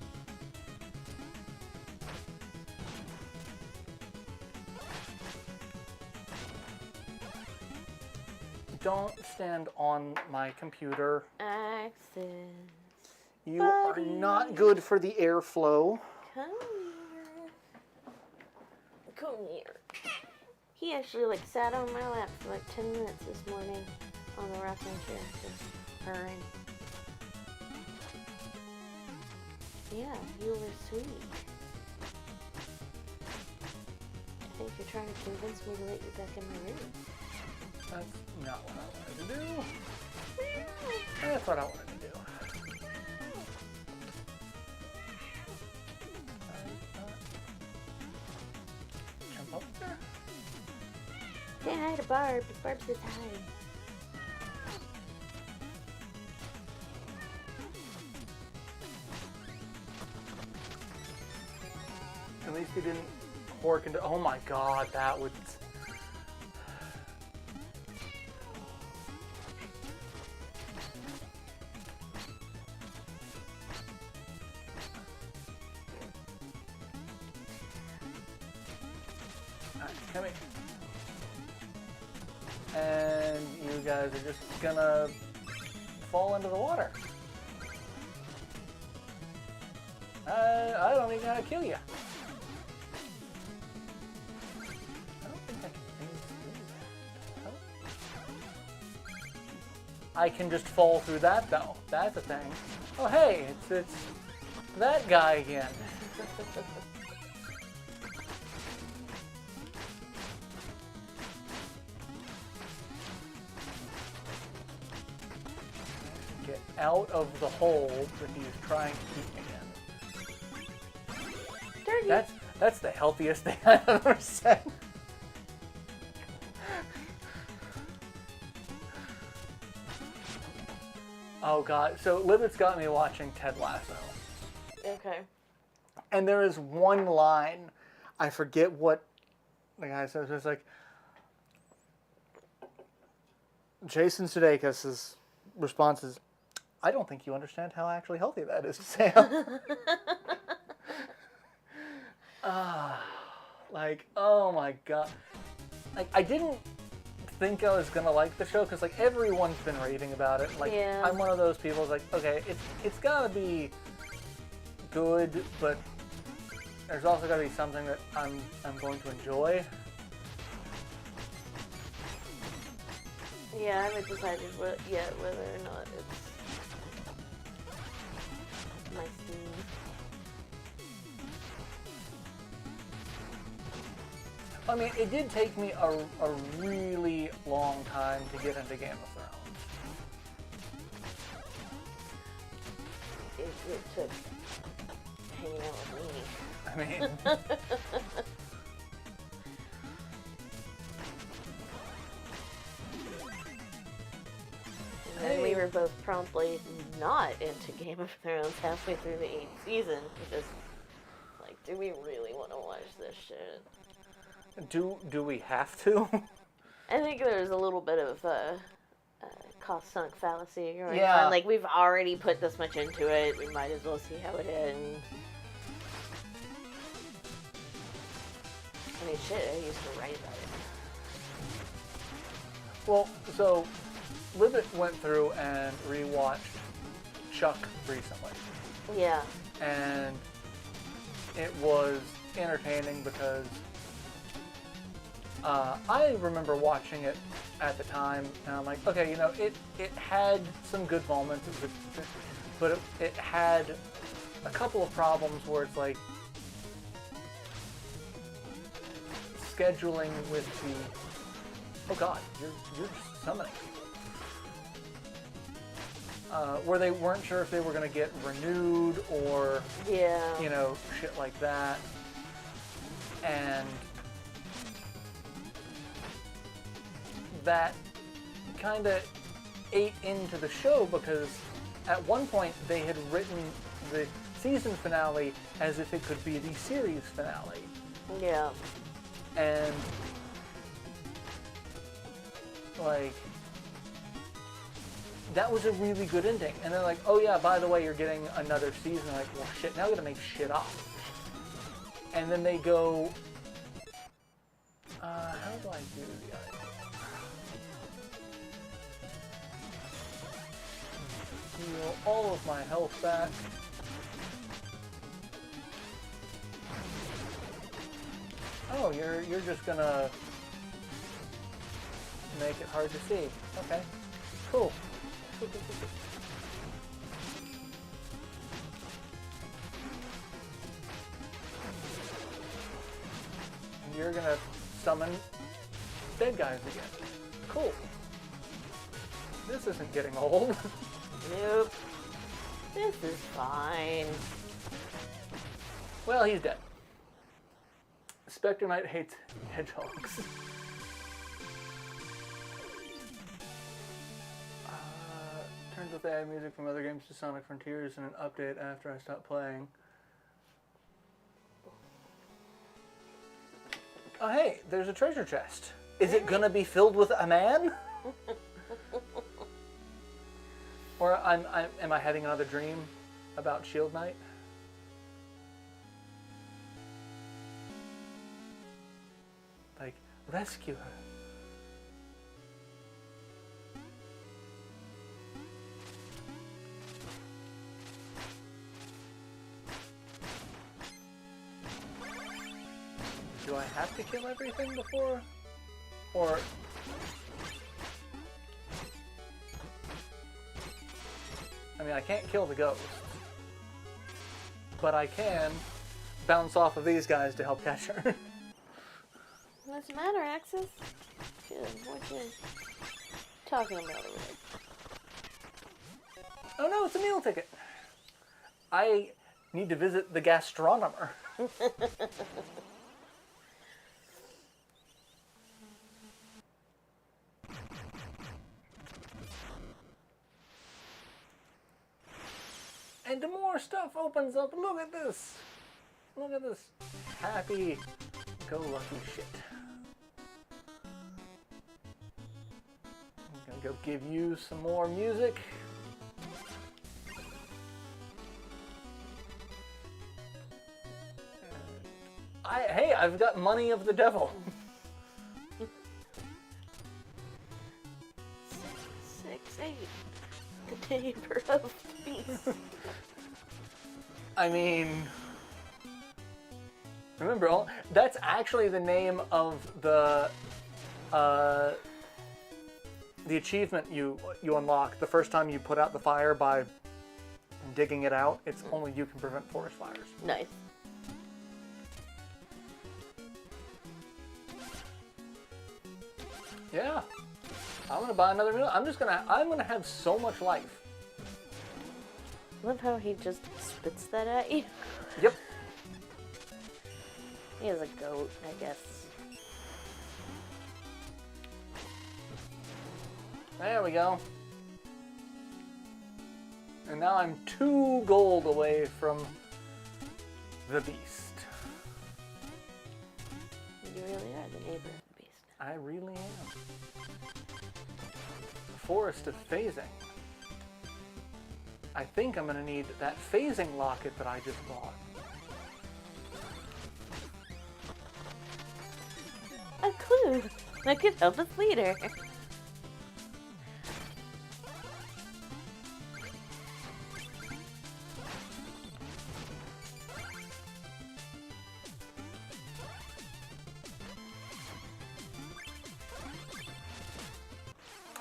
Don't stand on my computer. Axis. You are not good for the airflow. Come here. Come here. He actually sat on my lap for 10 minutes this morning on the rocking chair, just purring. Yeah, you were sweet. I think you're trying to convince me to let you back in my room. That's not what I wanted to do. That's what I wanted to do. Jump up there. Say hi to Barb. Barb says hi. At least he didn't pork into. Oh my god, that would. Alright, come here. And you guys are just gonna fall into the water. I don't even know how to kill you. I don't think I can do that. I can just fall through that though. That's a thing. Oh hey, it's that guy again. Get out of the hole that he's trying to keep me in. That's the healthiest thing I've ever said. Oh god. So Libet's got me watching Ted Lasso. Okay. And there is one line, I forget what the guy says, it's like, Jason Sudeikis' response is, I don't think you understand how actually healthy that is, Sam. Like, oh my god. Like, I didn't think I was gonna like the show because like everyone's been raving about it. Like, Yeah. I'm one of those people who's like, okay, it's gotta be good, but there's also gotta be something that I'm going to enjoy. Yeah, I haven't decided yet whether or not it's my scene. I mean, it did take me a really long time to get into Game of Thrones. It took hanging out with me. I mean, And then we were both promptly not into Game of Thrones halfway through the 8th season. Just like, do we really want to watch this shit? do we have to? I think there's a little bit of cost sunk fallacy going Yeah. on. Like, we've already put this much into it. We might as well see how it ends. I mean, shit, I used to write about it. Well, so Libet went through and rewatched Chuck recently, Yeah. and it was entertaining because I remember watching it at the time, and I'm like, okay, you know, it had some good moments, but it had a couple of problems where it's like scheduling with the, oh god, you're summoning people. Where they weren't sure if they were going to get renewed or, Yeah. you know, shit like that. And that kind of ate into the show because at one point they had written the season finale as if it could be the series finale. Yeah. And, like, that was a really good ending. And they're like, oh yeah, by the way, you're getting another season. Like, well shit, now we gotta make shit up. And then they go, how do I do the other? Heal all of my health back. Oh, you're just gonna make it hard to see. Okay, cool. And you're gonna summon dead guys again. Cool. This isn't getting old. Nope. This is fine. Well, he's dead. Spectre Knight hates hedgehogs. Turns out they add music from other games to Sonic Frontiers and an update after I stopped playing. Oh hey, there's a treasure chest. Is it gonna be filled with a man? Or am I having another dream about Shield Knight? Like, rescue her. Do I have to kill everything before? Or... I mean, I can't kill the ghost. But I can bounce off of these guys to help catch her. What's the matter, Axis? Good. What you talking about over there? Oh no, it's a meal ticket. I need to visit the gastronomer. And more stuff opens up. Look at this. Look at this happy-go-lucky shit. I'm gonna go give you some more music. Hey, I've got Money of the Devil. 6-8. The neighbor of peace. I mean, remember, that's actually the name of the achievement you unlock the first time you put out the fire by digging it out. It's only you can prevent forest fires. Nice. Yeah, I'm gonna buy another meal. I'm gonna have so much life. I love how he just spits that at you. Yep. He is a goat, I guess. There we go. And now I'm 2 gold away from the beast. You really are the neighbor of the beast. I really am. Forest of Phasing. I think I'm going to need that phasing locket that I just bought. A clue that could help us later.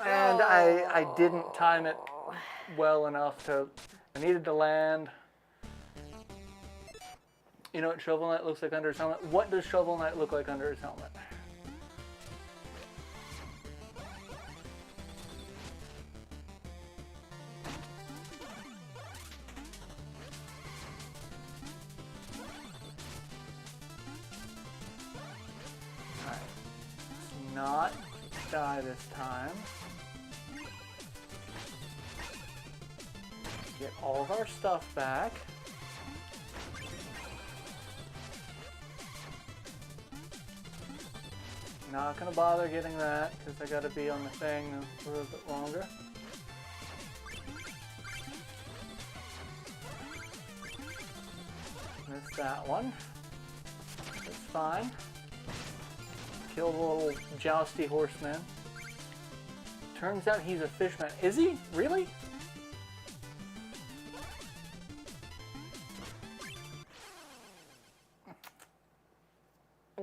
And I didn't time it well enough to... I needed to land. You know what Shovel Knight looks like under his helmet? What does Shovel Knight look like under his helmet? Alright. Let's not die this time. Get all of our stuff back. Not gonna bother getting that because I gotta be on the thing a little bit longer. Missed that one. That's fine. Kill the little jousty horseman. Turns out he's a fishman. Is he? Really?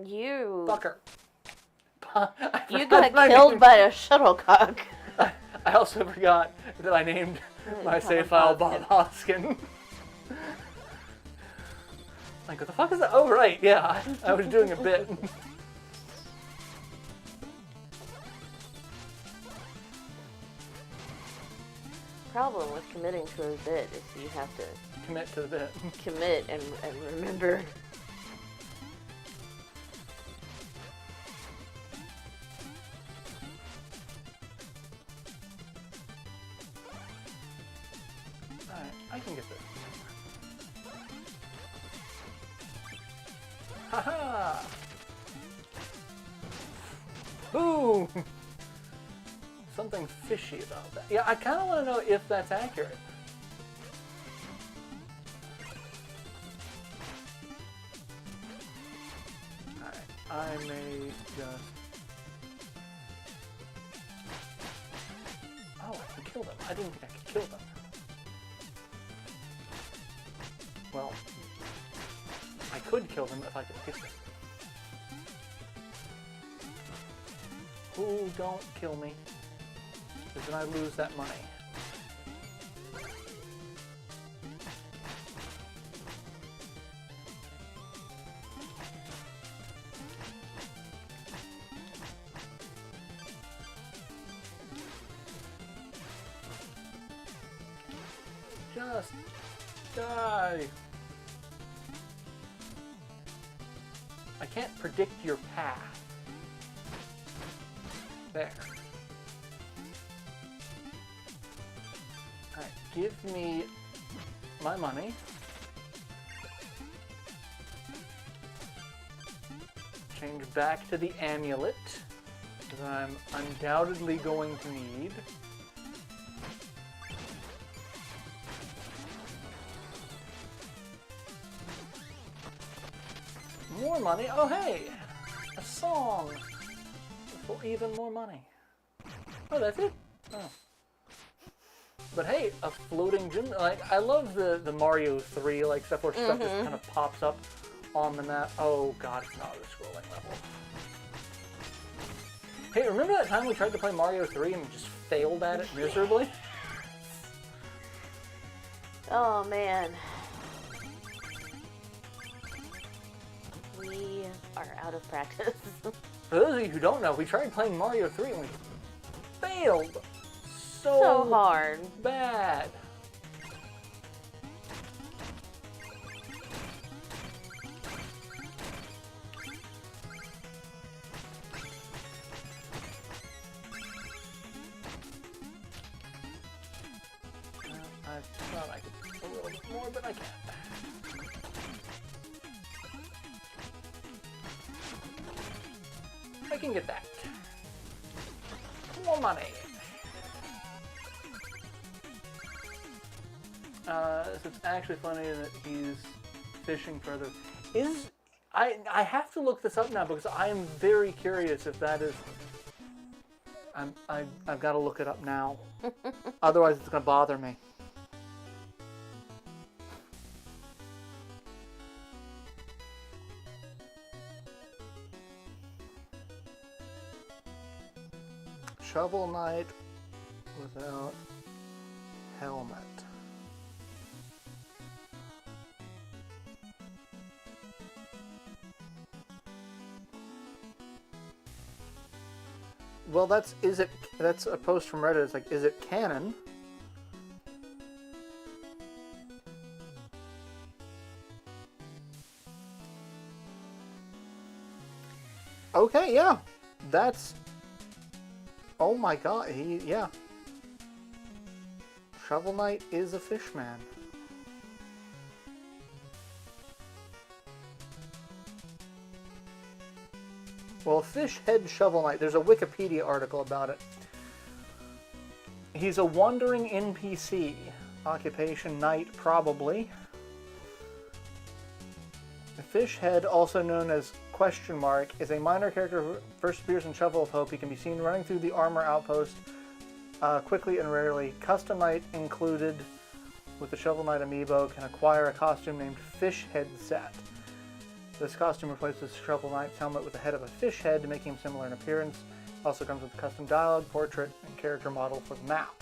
You... Fucker. You got killed by a shuttlecock. I also forgot that I named my save file Bob Hoskin. Like, what the fuck is that? Oh, right, yeah. I was doing a bit. Problem with committing to a bit is you have to Commit to the bit. commit and remember. Alright, I can get this. Haha! Boom! Something fishy about that. Yeah, I kind of want to know if that's accurate. Alright, I may just... Oh, I can kill them. I didn't think I could kill them. Well, I could kill them if I could hit them. Ooh, don't kill me. Because then I lose that money. Just die. I can't predict your path. There. Alright, give me my money. Change back to the amulet that I'm undoubtedly going to need. More money? Oh hey! A song! For even more money. Oh, that's it? Oh. But hey, a floating gym. Like, I love the Mario 3 like stuff where stuff just kind of pops up on the map. Oh god, it's not a scrolling level. Hey, remember that time we tried to play Mario 3 and just failed at it miserably? Oh man. We are out of practice. For those of you who don't know, we tried playing Mario 3 and we failed So hard. bad. I thought I could a little bit more, but I can't. I can get that. More money. So it's actually funny that he's fishing further. I have to look this up now because I am very curious if that is. I've got to look it up now. Otherwise, it's gonna bother me. Shovel Knight without helmet. Well, that's a post from Reddit. It's like, is it canon? Okay, yeah. That's... Oh my god, yeah. Shovel Knight is a fishman. Well, Fish Head Shovel Knight, there's a Wikipedia article about it. He's a wandering NPC. Occupation knight, probably. The Fish Head, also known as Question Mark, is a minor character who first appears in Shovel of Hope. He can be seen running through the armor outpost quickly and rarely. Custom Knight included with the Shovel Knight amiibo can acquire a costume named Fish Head Set. This costume replaces Shovel Knight's helmet with the head of a fish head, making him similar in appearance. Also comes with a custom dialogue, portrait, and character model for the map.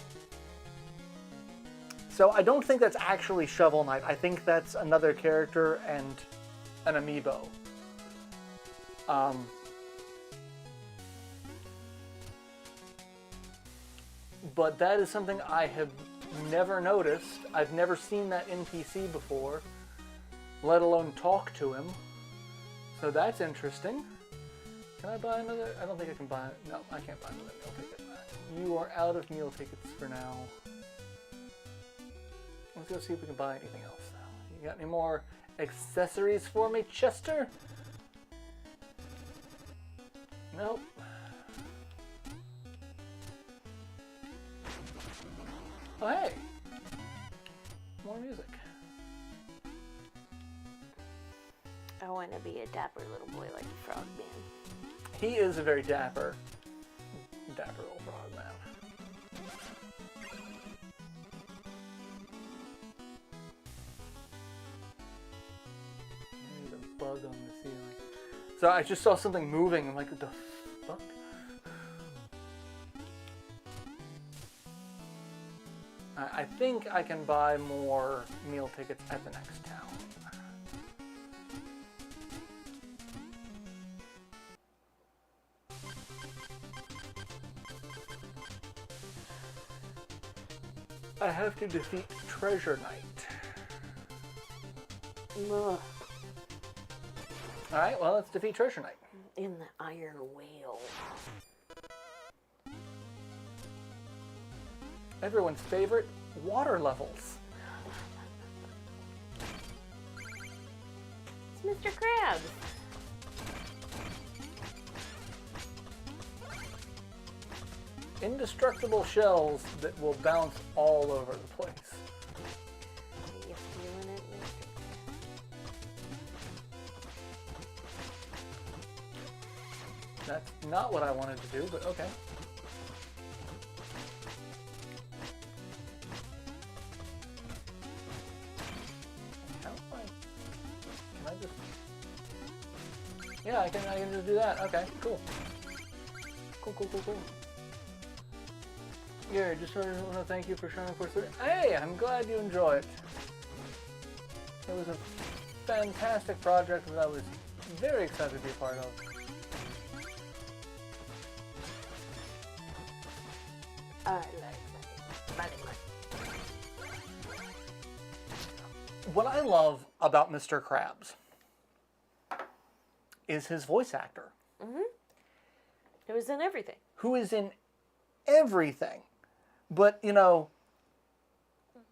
So I don't think that's actually Shovel Knight. I think that's another character and an amiibo. But that is something I have never noticed. I've never seen that NPC before, let alone talk to him. So that's interesting. Can I buy another? I don't think I can buy... No, I can't buy another meal ticket. You are out of meal tickets for now. Let's go see if we can buy anything else now. You got any more accessories for me, Chester? Nope. Oh, hey! More music. I want to be a dapper little boy like the Frogman. He is a very dapper little frogman. There's a bug on the ceiling. So I just saw something moving. I'm like, what the fuck? I think I can buy more meal tickets at the next town. I have to defeat Treasure Knight. Ugh. Alright, well, let's defeat Treasure Knight. In the Iron Whale. Everyone's favorite, water levels. It's Mr. Krabs. Indestructible shells that will bounce all over the place. Are you feeling it, Mr. That's not what I wanted to do, but okay. How do can I just... Yeah, I can just do that. Okay, cool. Cool. Yeah, just want to thank you for showing Force 3. Hey, I'm glad you enjoy it. It was a fantastic project that I was very excited to be a part of. I like money. What I love about Mr. Krabs is his voice actor. Mm-hmm. It was in everything. Who is in everything. But, you know,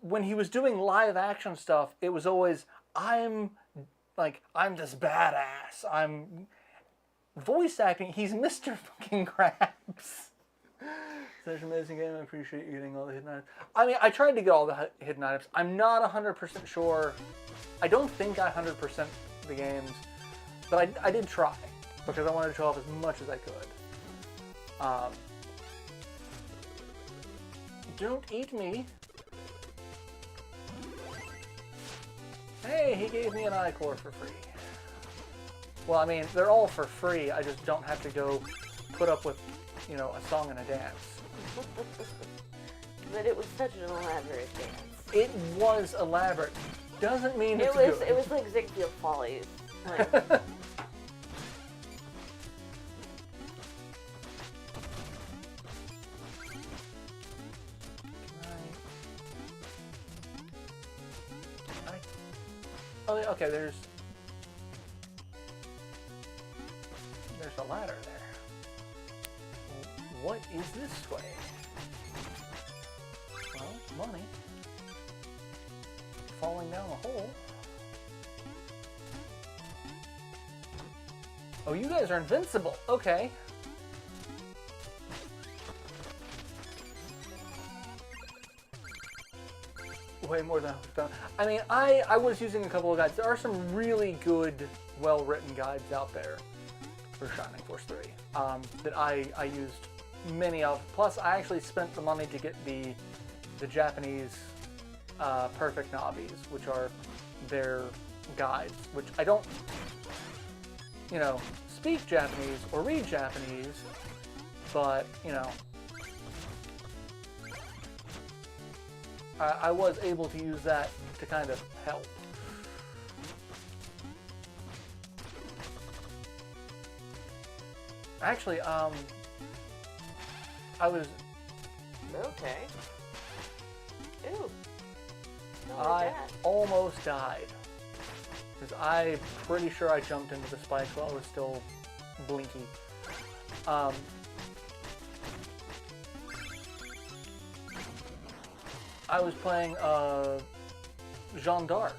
when he was doing live action stuff, it was always, I'm this badass. I'm voice acting. He's Mr. fucking Krabs. Such an amazing game. I appreciate you getting all the hidden items. I mean, I tried to get all the hidden items. I'm not 100% sure. I don't think I 100% the games, but I did try because I wanted to show off as much as I could. Don't eat me. Hey, he gave me an iCore for free. Well, I mean, they're all for free. I just don't have to go put up with, you know, a song and a dance. But it was such an elaborate dance. It was elaborate. Doesn't mean it's good. It was like Ziegfeld Follies. Like, oh, okay, there's a ladder there. What is this way? Well, money. Falling down a hole. Oh, you guys are invincible. Okay. Way more than I was found. I mean, I was using a couple of guides. There are some really good, well-written guides out there for Shining Force 3 that I used many of. Plus, I actually spent the money to get the Japanese Perfect Nobbies, which are their guides, which I don't, you know, speak Japanese or read Japanese, but, you know, I was able to use that to kind of help. Actually, I was... okay. Ew. I almost died. Because I'm pretty sure I jumped into the spikes while it was still blinky. I was playing Jeanne d'Arc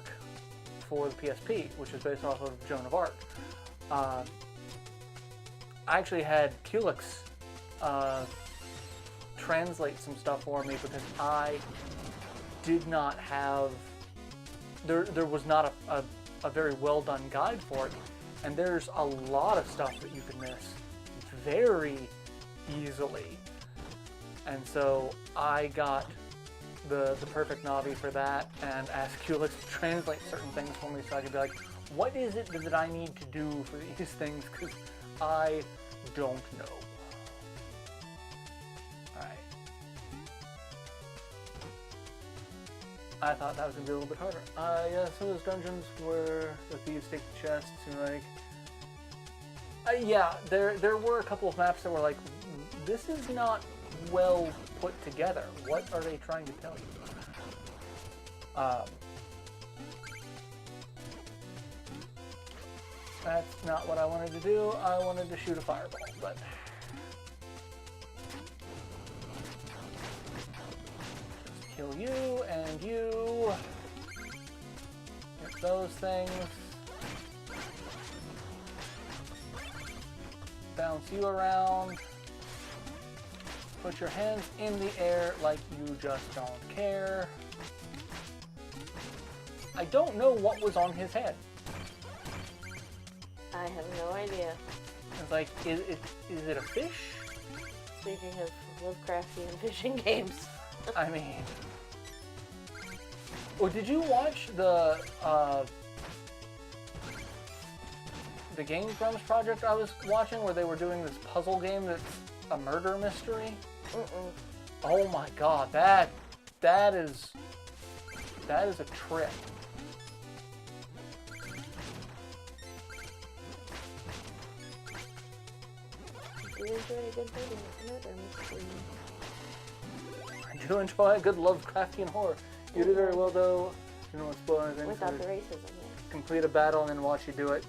for the PSP, which is based off of Joan of Arc. I actually had Culex translate some stuff for me because I did not have... There was not a very well done guide for it, and there's a lot of stuff that you can miss very easily. And so I got the Perfect Navi for that and asked Culex to translate certain things for me so I could be like, what is it that I need to do for these things? Because I don't know. Alright. I thought that was going to be a little bit harder. Yeah, some of those dungeons where the thieves take the chests and like... yeah, there were a couple of maps that were like, this is not well put together. What are they trying to tell you? That's not what I wanted to do. I wanted to shoot a fireball, but... Just kill you and you. Get those things. bounce you around. Put your hands in the air like you just don't care. I don't know what was on his head. I have no idea. It's like, is it a fish? Speaking of Lovecraftian fishing games. I mean... Oh, did you watch the Game Grumps project I was watching where they were doing this puzzle game that's a murder mystery? Mm-mm. Oh my god, that is a trip. Do you enjoy a good murder mystery? I do enjoy a good Lovecraftian horror. You do very well though. You know what's spoiling things. Without the racism, yeah. Complete a battle and then watch you do it.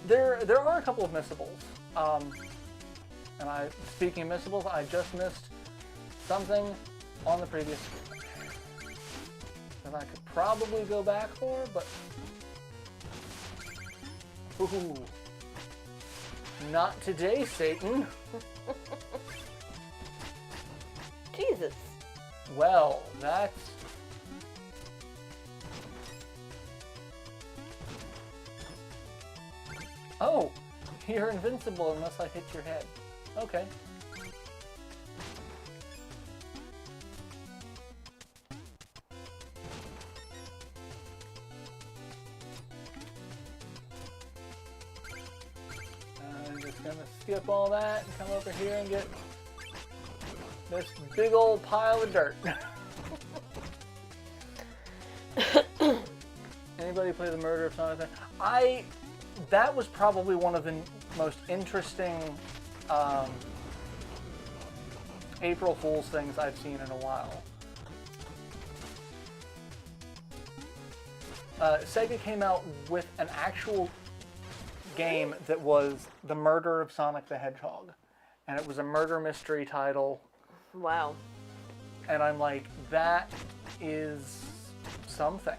There are a couple of missables. And speaking of missables, I just missed something on the previous screen that I could probably go back for, but ooh, not today, Satan. Jesus. Well, that's... Oh, you're invincible unless I hit your head. Okay. I'm just gonna skip all that and come over here and get this big old pile of dirt. Anybody play the Murder of Sonic? That was probably one of the most interesting April Fool's things I've seen in a while. Sega came out with an actual game that was The Murder of Sonic the Hedgehog. And it was a murder mystery title. Wow. And I'm like, that is something.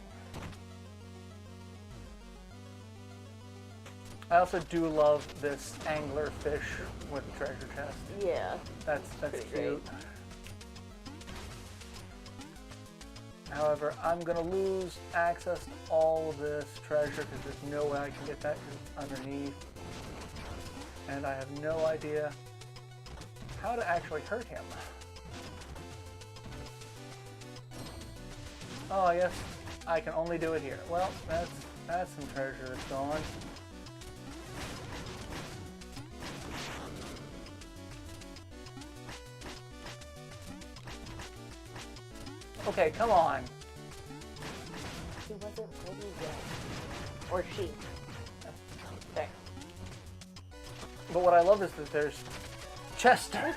I also do love this angler fish with the treasure chest. Yeah. That's pretty cute. great. However, I'm going to lose access to all of this treasure because there's no way I can get that because it's underneath. And I have no idea how to actually hurt him. Oh, yes, I can only do it here. Well, that's some treasure that's gone. Okay, come on. He wasn't ready yet. Or she. There. But what I love is that there's Chester.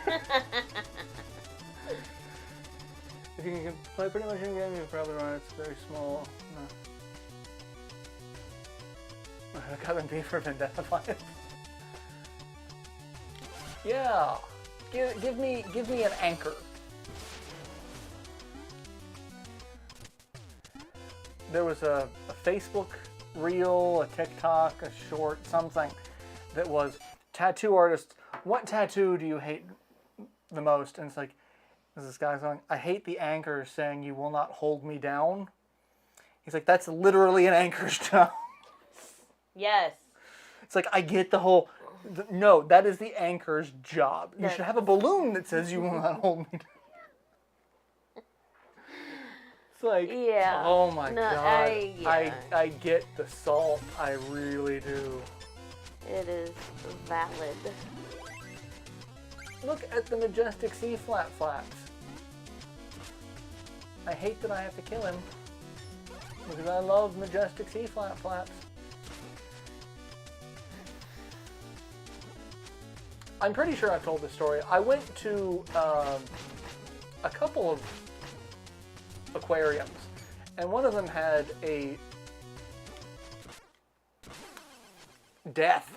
If you can play pretty much any game, you can probably run it. It's very small. No. I got B for Vendetta Fight. Yeah. Give me an anchor. There was a Facebook reel, a TikTok, a short, something that was tattoo artists. What tattoo do you hate the most? And it's like, this guy's going, I hate the anchor saying you will not hold me down. He's like, that's literally an anchor's job. Yes. It's like, I get the whole, no, that is the anchor's job. You should have a balloon that says you will not hold me down. It's like, yeah. Oh my god. Yeah. I get the salt. I really do. It is valid. Look at the majestic C flat flaps. I hate that I have to kill him because I love majestic C flat flaps. I'm pretty sure I've told this story. I went to a couple of aquariums, and one of them had a death.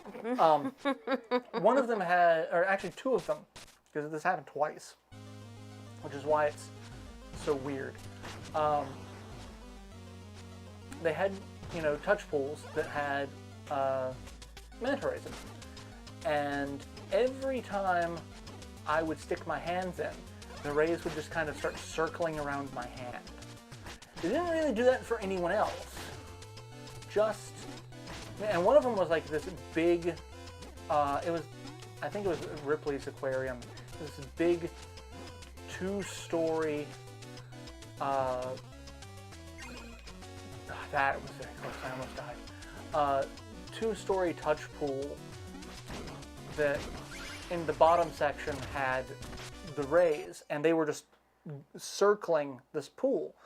One of them had, or actually two of them, because this happened twice, which is why it's so weird. They had, touch pools that had manta rays in them. And every time I would stick my hands in, the rays would just kind of start circling around my hand. They didn't really do that for anyone else. Just, and one of them was like this big, I think it was Ripley's Aquarium. It was this big 2-story, that was very close, I almost died. 2-story touch pool that in the bottom section had the rays, and they were just circling this pool.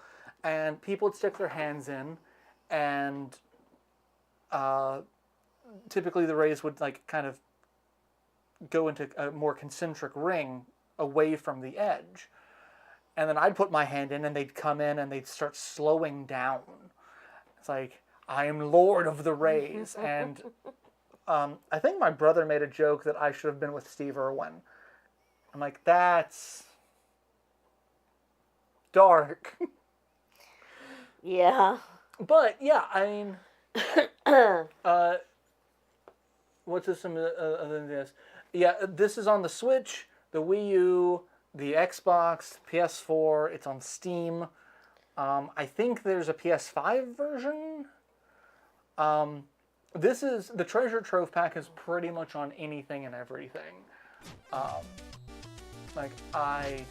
And people would stick their hands in, and typically the rays would like kind of go into a more concentric ring away from the edge. And then I'd put my hand in, and they'd come in, and they'd start slowing down. It's like, I am Lord of the Rays. And I think my brother made a joke that I should have been with Steve Irwin. I'm like, that's dark. Yeah. But, yeah, I mean, what's this other than this? Yeah, this is on the Switch, the Wii U, the Xbox, PS4. It's on Steam. I think there's a PS5 version. This is, the Treasure Trove Pack is pretty much on anything and everything. Like, I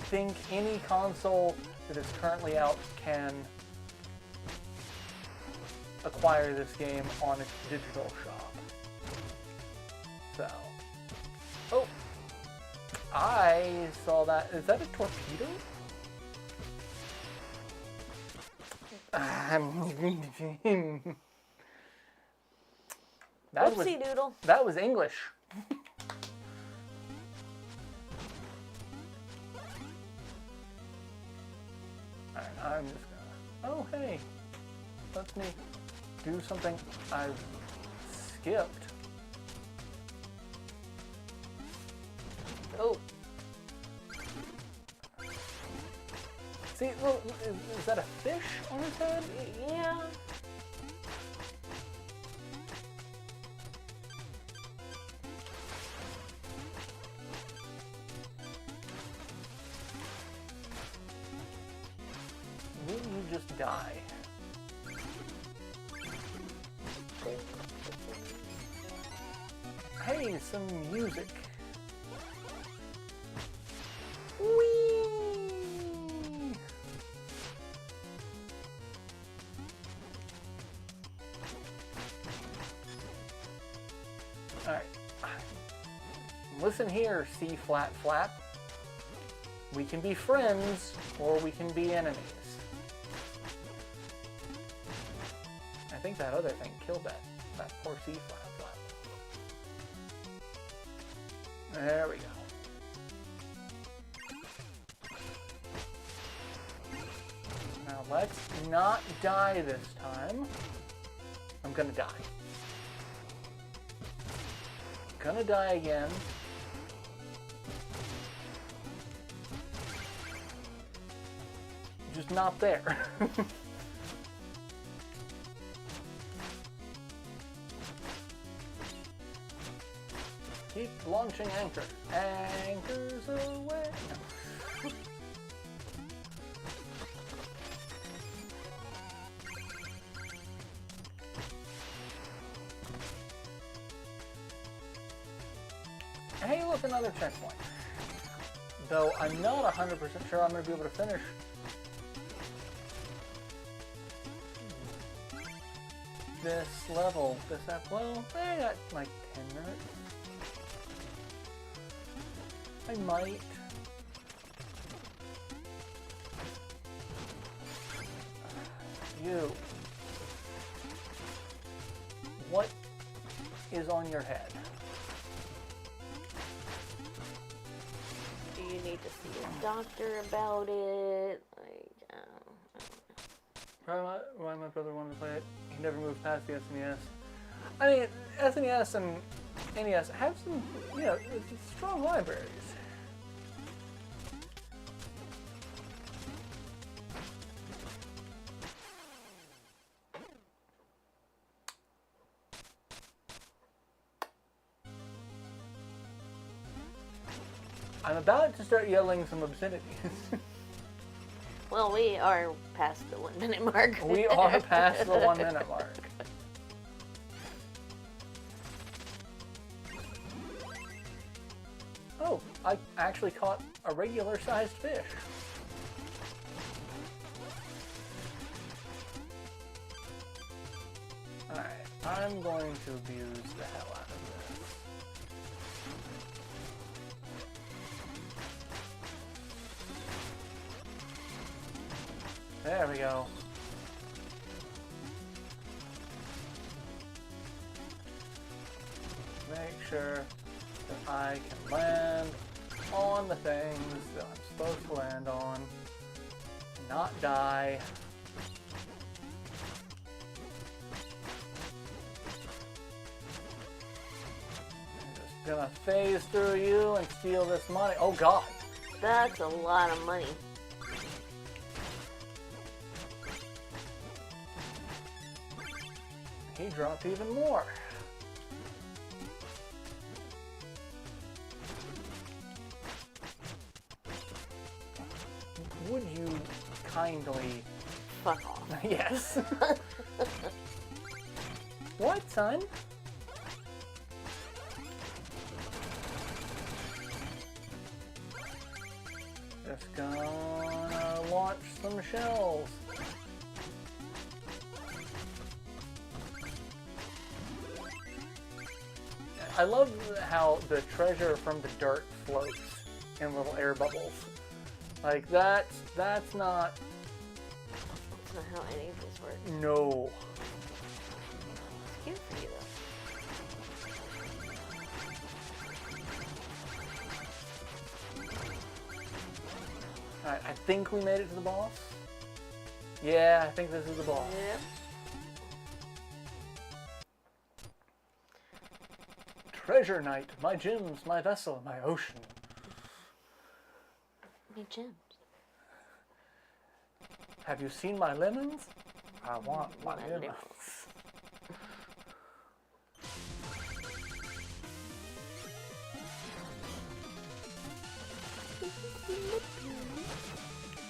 think any console that is currently out can acquire this game on its digital shop. So, oh, I saw that. Is that a torpedo? Whoopsie doodle. That was English. Alright, I'm just gonna... Oh, hey. Let me do something I've skipped. Oh. See, look, is that a fish on his head? Yeah. Will you just die? Hey, some music. Whee! Alright. Listen here, C flat flap. We can be friends, or we can be enemies. I think that other thing killed that poor C flat flap. There we go. Now let's not die this time. I'm gonna die. Gonna die again. Just not there. Keep launching anchors. Anchors away. No. Hey, look, another checkpoint. Though I'm not 100% sure I'm going to be able to finish this level. Well, I got like 10 minutes. I might. You. What is on your head? Do you need to see a doctor about it? Like, Why my brother wanted to play it? He never moved past the SNES. I mean, SNES and NES have some, strong libraries. I'm about to start yelling some obscenities. Well, we are past the 1 minute mark. We are past the 1 minute mark. Oh, I actually caught a regular sized fish. Alright, I'm going to abuse the hell out of this. There we go. Make sure that I can land on the things that I'm supposed to land on, not die. I'm just gonna phase through you and steal this money. Oh god. That's a lot of money. He dropped even more. Would you kindly... Fuck off. Yes. What, son? Just gonna launch some shells. I love how the treasure from the dirt floats in little air bubbles. Like that's not... That's not how any of this works. No. It's cute for you, though. Alright, I think we made it to the boss. Yeah, I think this is the boss. Yep. Treasure Knight, my gems, my vessel, my ocean. My gems. Have you seen my lemons? I want my My lemons.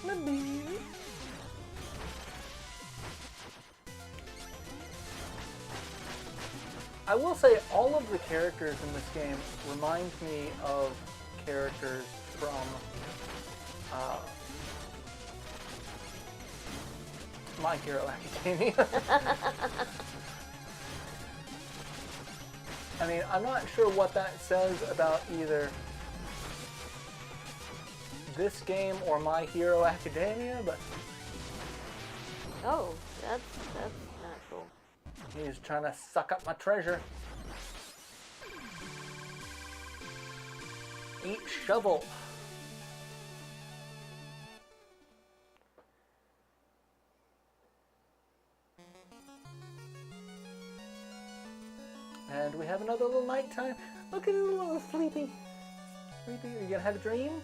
lemons. I will say all of the characters in this game remind me of characters from My Hero Academia. I mean, I'm not sure what that says about either this game or My Hero Academia, but Oh, that's not cool. he's trying to suck up my treasure. Eat shovel. And we have another little nighttime. Look at this little sleepy. Sleepy, are you gonna have a dream?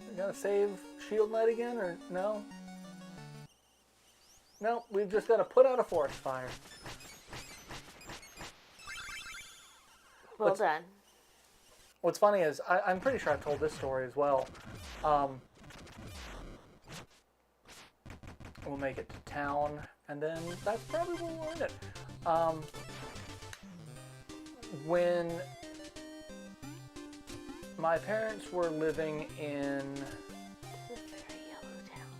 You gonna save Shield Knight again, or no? No, we've just gotta put out a forest fire. Well done. What's funny is, I'm pretty sure I've told this story as well. We'll make it to town, and then that's probably where we'll end it. When my parents were living in... This is a very yellow town.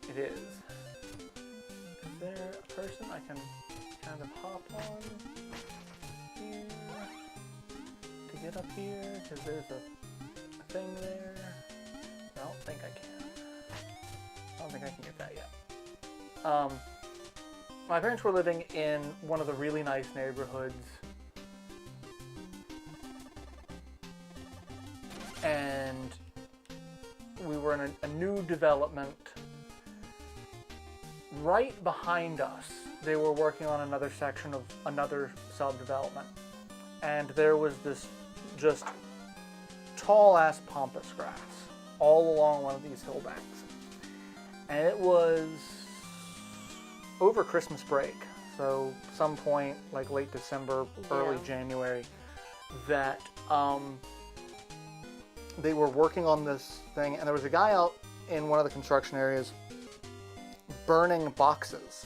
It is. Is there a person I can kind of hop on here to get up here? Because there's a thing there. I don't think I can. I don't think I can get that yet. My parents were living in one of the really nice neighborhoods. And we were in a new development. Right behind us, they were working on another section of another sub-development. And there was this just tall-ass pampas grass all along one of these hill banks. And it was over Christmas break, so some point like late December, early January, that they were working on this thing, and there was a guy out in one of the construction areas burning boxes.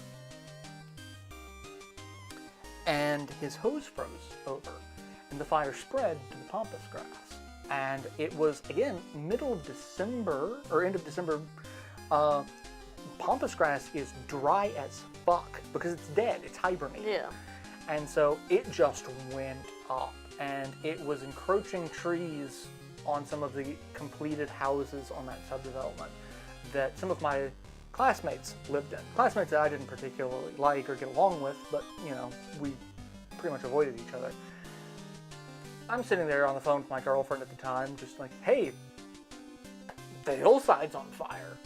And his hose froze over, and the fire spread to the pampas grass. And it was, again, middle of December, or end of December. Pampas grass is dry as fuck because it's dead, it's hibernating. Yeah. And so it just went up, and it was encroaching trees on some of the completed houses on that subdevelopment that some of my classmates lived in. Classmates that I didn't particularly like or get along with, but, you know, we pretty much avoided each other. I'm sitting there on the phone with my girlfriend at the time, just like, hey, the hillside's on fire.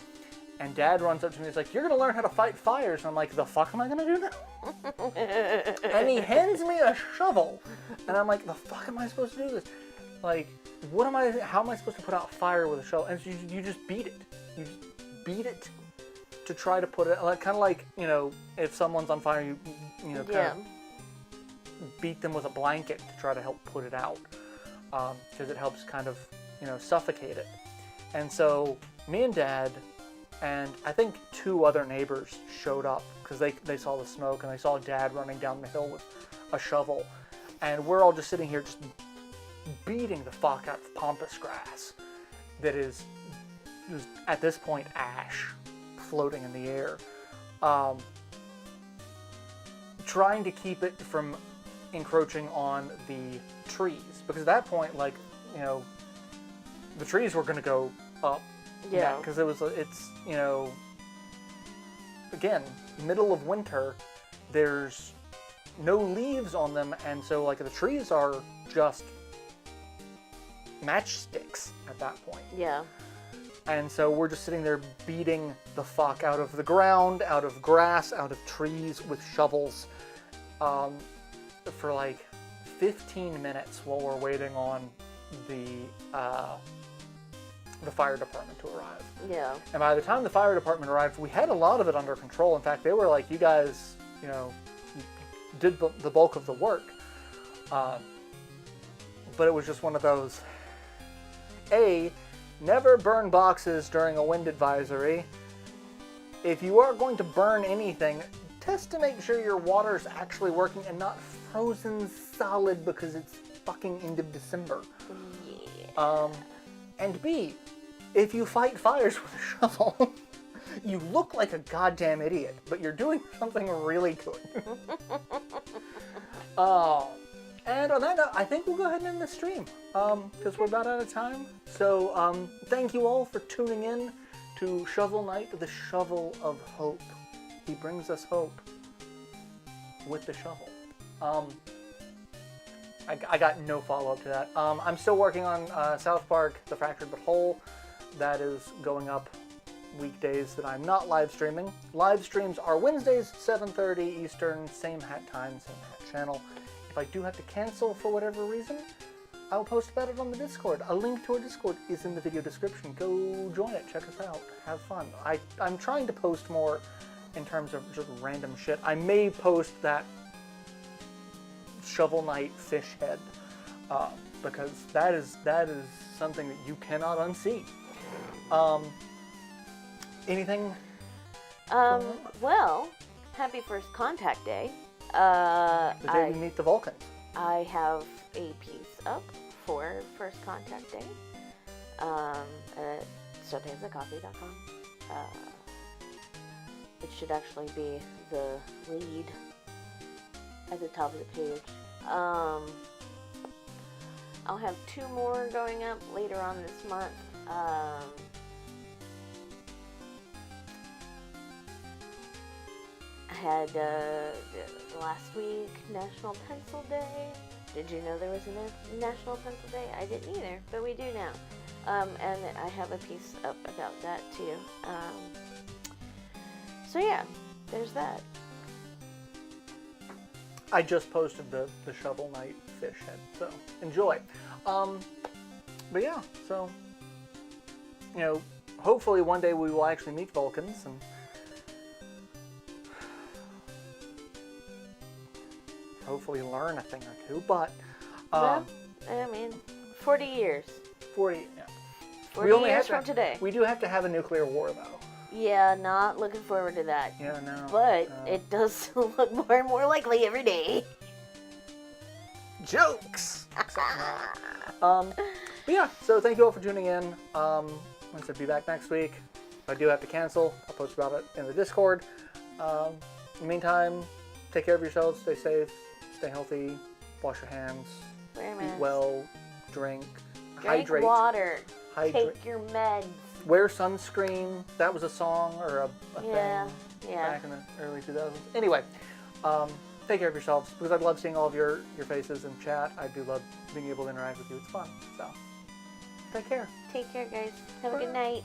And Dad runs up to me and he's like, you're going to learn how to fight fires. And I'm like, the fuck am I going to do now? And he hands me a shovel. And I'm like, the fuck am I supposed to do this? Like, how am I supposed to put out fire with a shovel? And you just beat it. You just beat it to try to put it, like, kind of like, you know, if someone's on fire, you know, kind of beat them with a blanket to try to help put it out. Because it helps kind of, you know, suffocate it. And so me and Dad and I think 2 other neighbors showed up because they saw the smoke, and they saw Dad running down the hill with a shovel. And we're all just sitting here just beating the fuck out of pampas grass that is at this point ash floating in the air. Trying to keep it from encroaching on the trees. Because at that point, like, you know, the trees were going to go up. Yeah. Because it's, you know, again, middle of winter, there's no leaves on them, and so, like, the trees are just matchsticks at that point. Yeah. And so we're just sitting there beating the fuck out of the ground, out of grass, out of trees with shovels for like 15 minutes while we're waiting on the fire department to arrive. Yeah. And by the time the fire department arrived, we had a lot of it under control. In fact, they were like, you guys, you know, did the bulk of the work. But it was just one of those, never burn boxes during a wind advisory. If you are going to burn anything, test to make sure your water's actually working and not frozen solid because it's fucking end of December. Yeah. And B, if you fight fires with a shovel, you look like a goddamn idiot, but you're doing something really good. And on that note, I think we'll go ahead and end the stream, because we're about out of time. So, thank you all for tuning in to Shovel Knight, the Shovel of Hope. He brings us hope with the shovel. I got no follow-up to that. I'm still working on South Park, The Fractured But Whole. That is going up weekdays that I'm not live streaming. Live streams are Wednesdays, 7:30 Eastern, same hat time, same hat channel. If I do have to cancel for whatever reason, I'll post about it on the Discord. A link to our Discord is in the video description. Go join it, check us out, have fun. I'm trying to post more in terms of just random shit. I may post that Shovel Knight fish head, because that is something that you cannot unsee. Anything? Well, happy First Contact Day. The day we meet the Vulcans. I have a piece up for First Contact Day at sopanzacoffee.com. It should actually be the lead at the top of the page. I'll have 2 more going up later on this month. I had last week National Pencil Day. Did you know there was a National Pencil Day? I didn't either, but we do now. And I have a piece up about that too. So yeah, there's that. I just posted the Shovel Knight fish head, so enjoy. But yeah, so, you know, hopefully one day we will actually meet Vulcans and hopefully learn a thing or two, but... well, I mean, 40 years. 40, yeah. 40 years from today. We do have to have a nuclear war, though. Yeah, not looking forward to that. Yeah, no. But it does look more and more likely every day. Jokes! But yeah, so thank you all for tuning in. Like I said, be back next week. If I do have to cancel, I'll post about it in the Discord. In the meantime, take care of yourselves, stay safe, stay healthy, wash your hands, eat well, drink hydrate. Water. Hydrate. Take your meds. Wear sunscreen. That was a song or a thing back in the early 2000s. Anyway, take care of yourselves because I love seeing all of your faces in chat. I do love being able to interact with you. It's fun. So, take care. Take care, guys. Have a good night.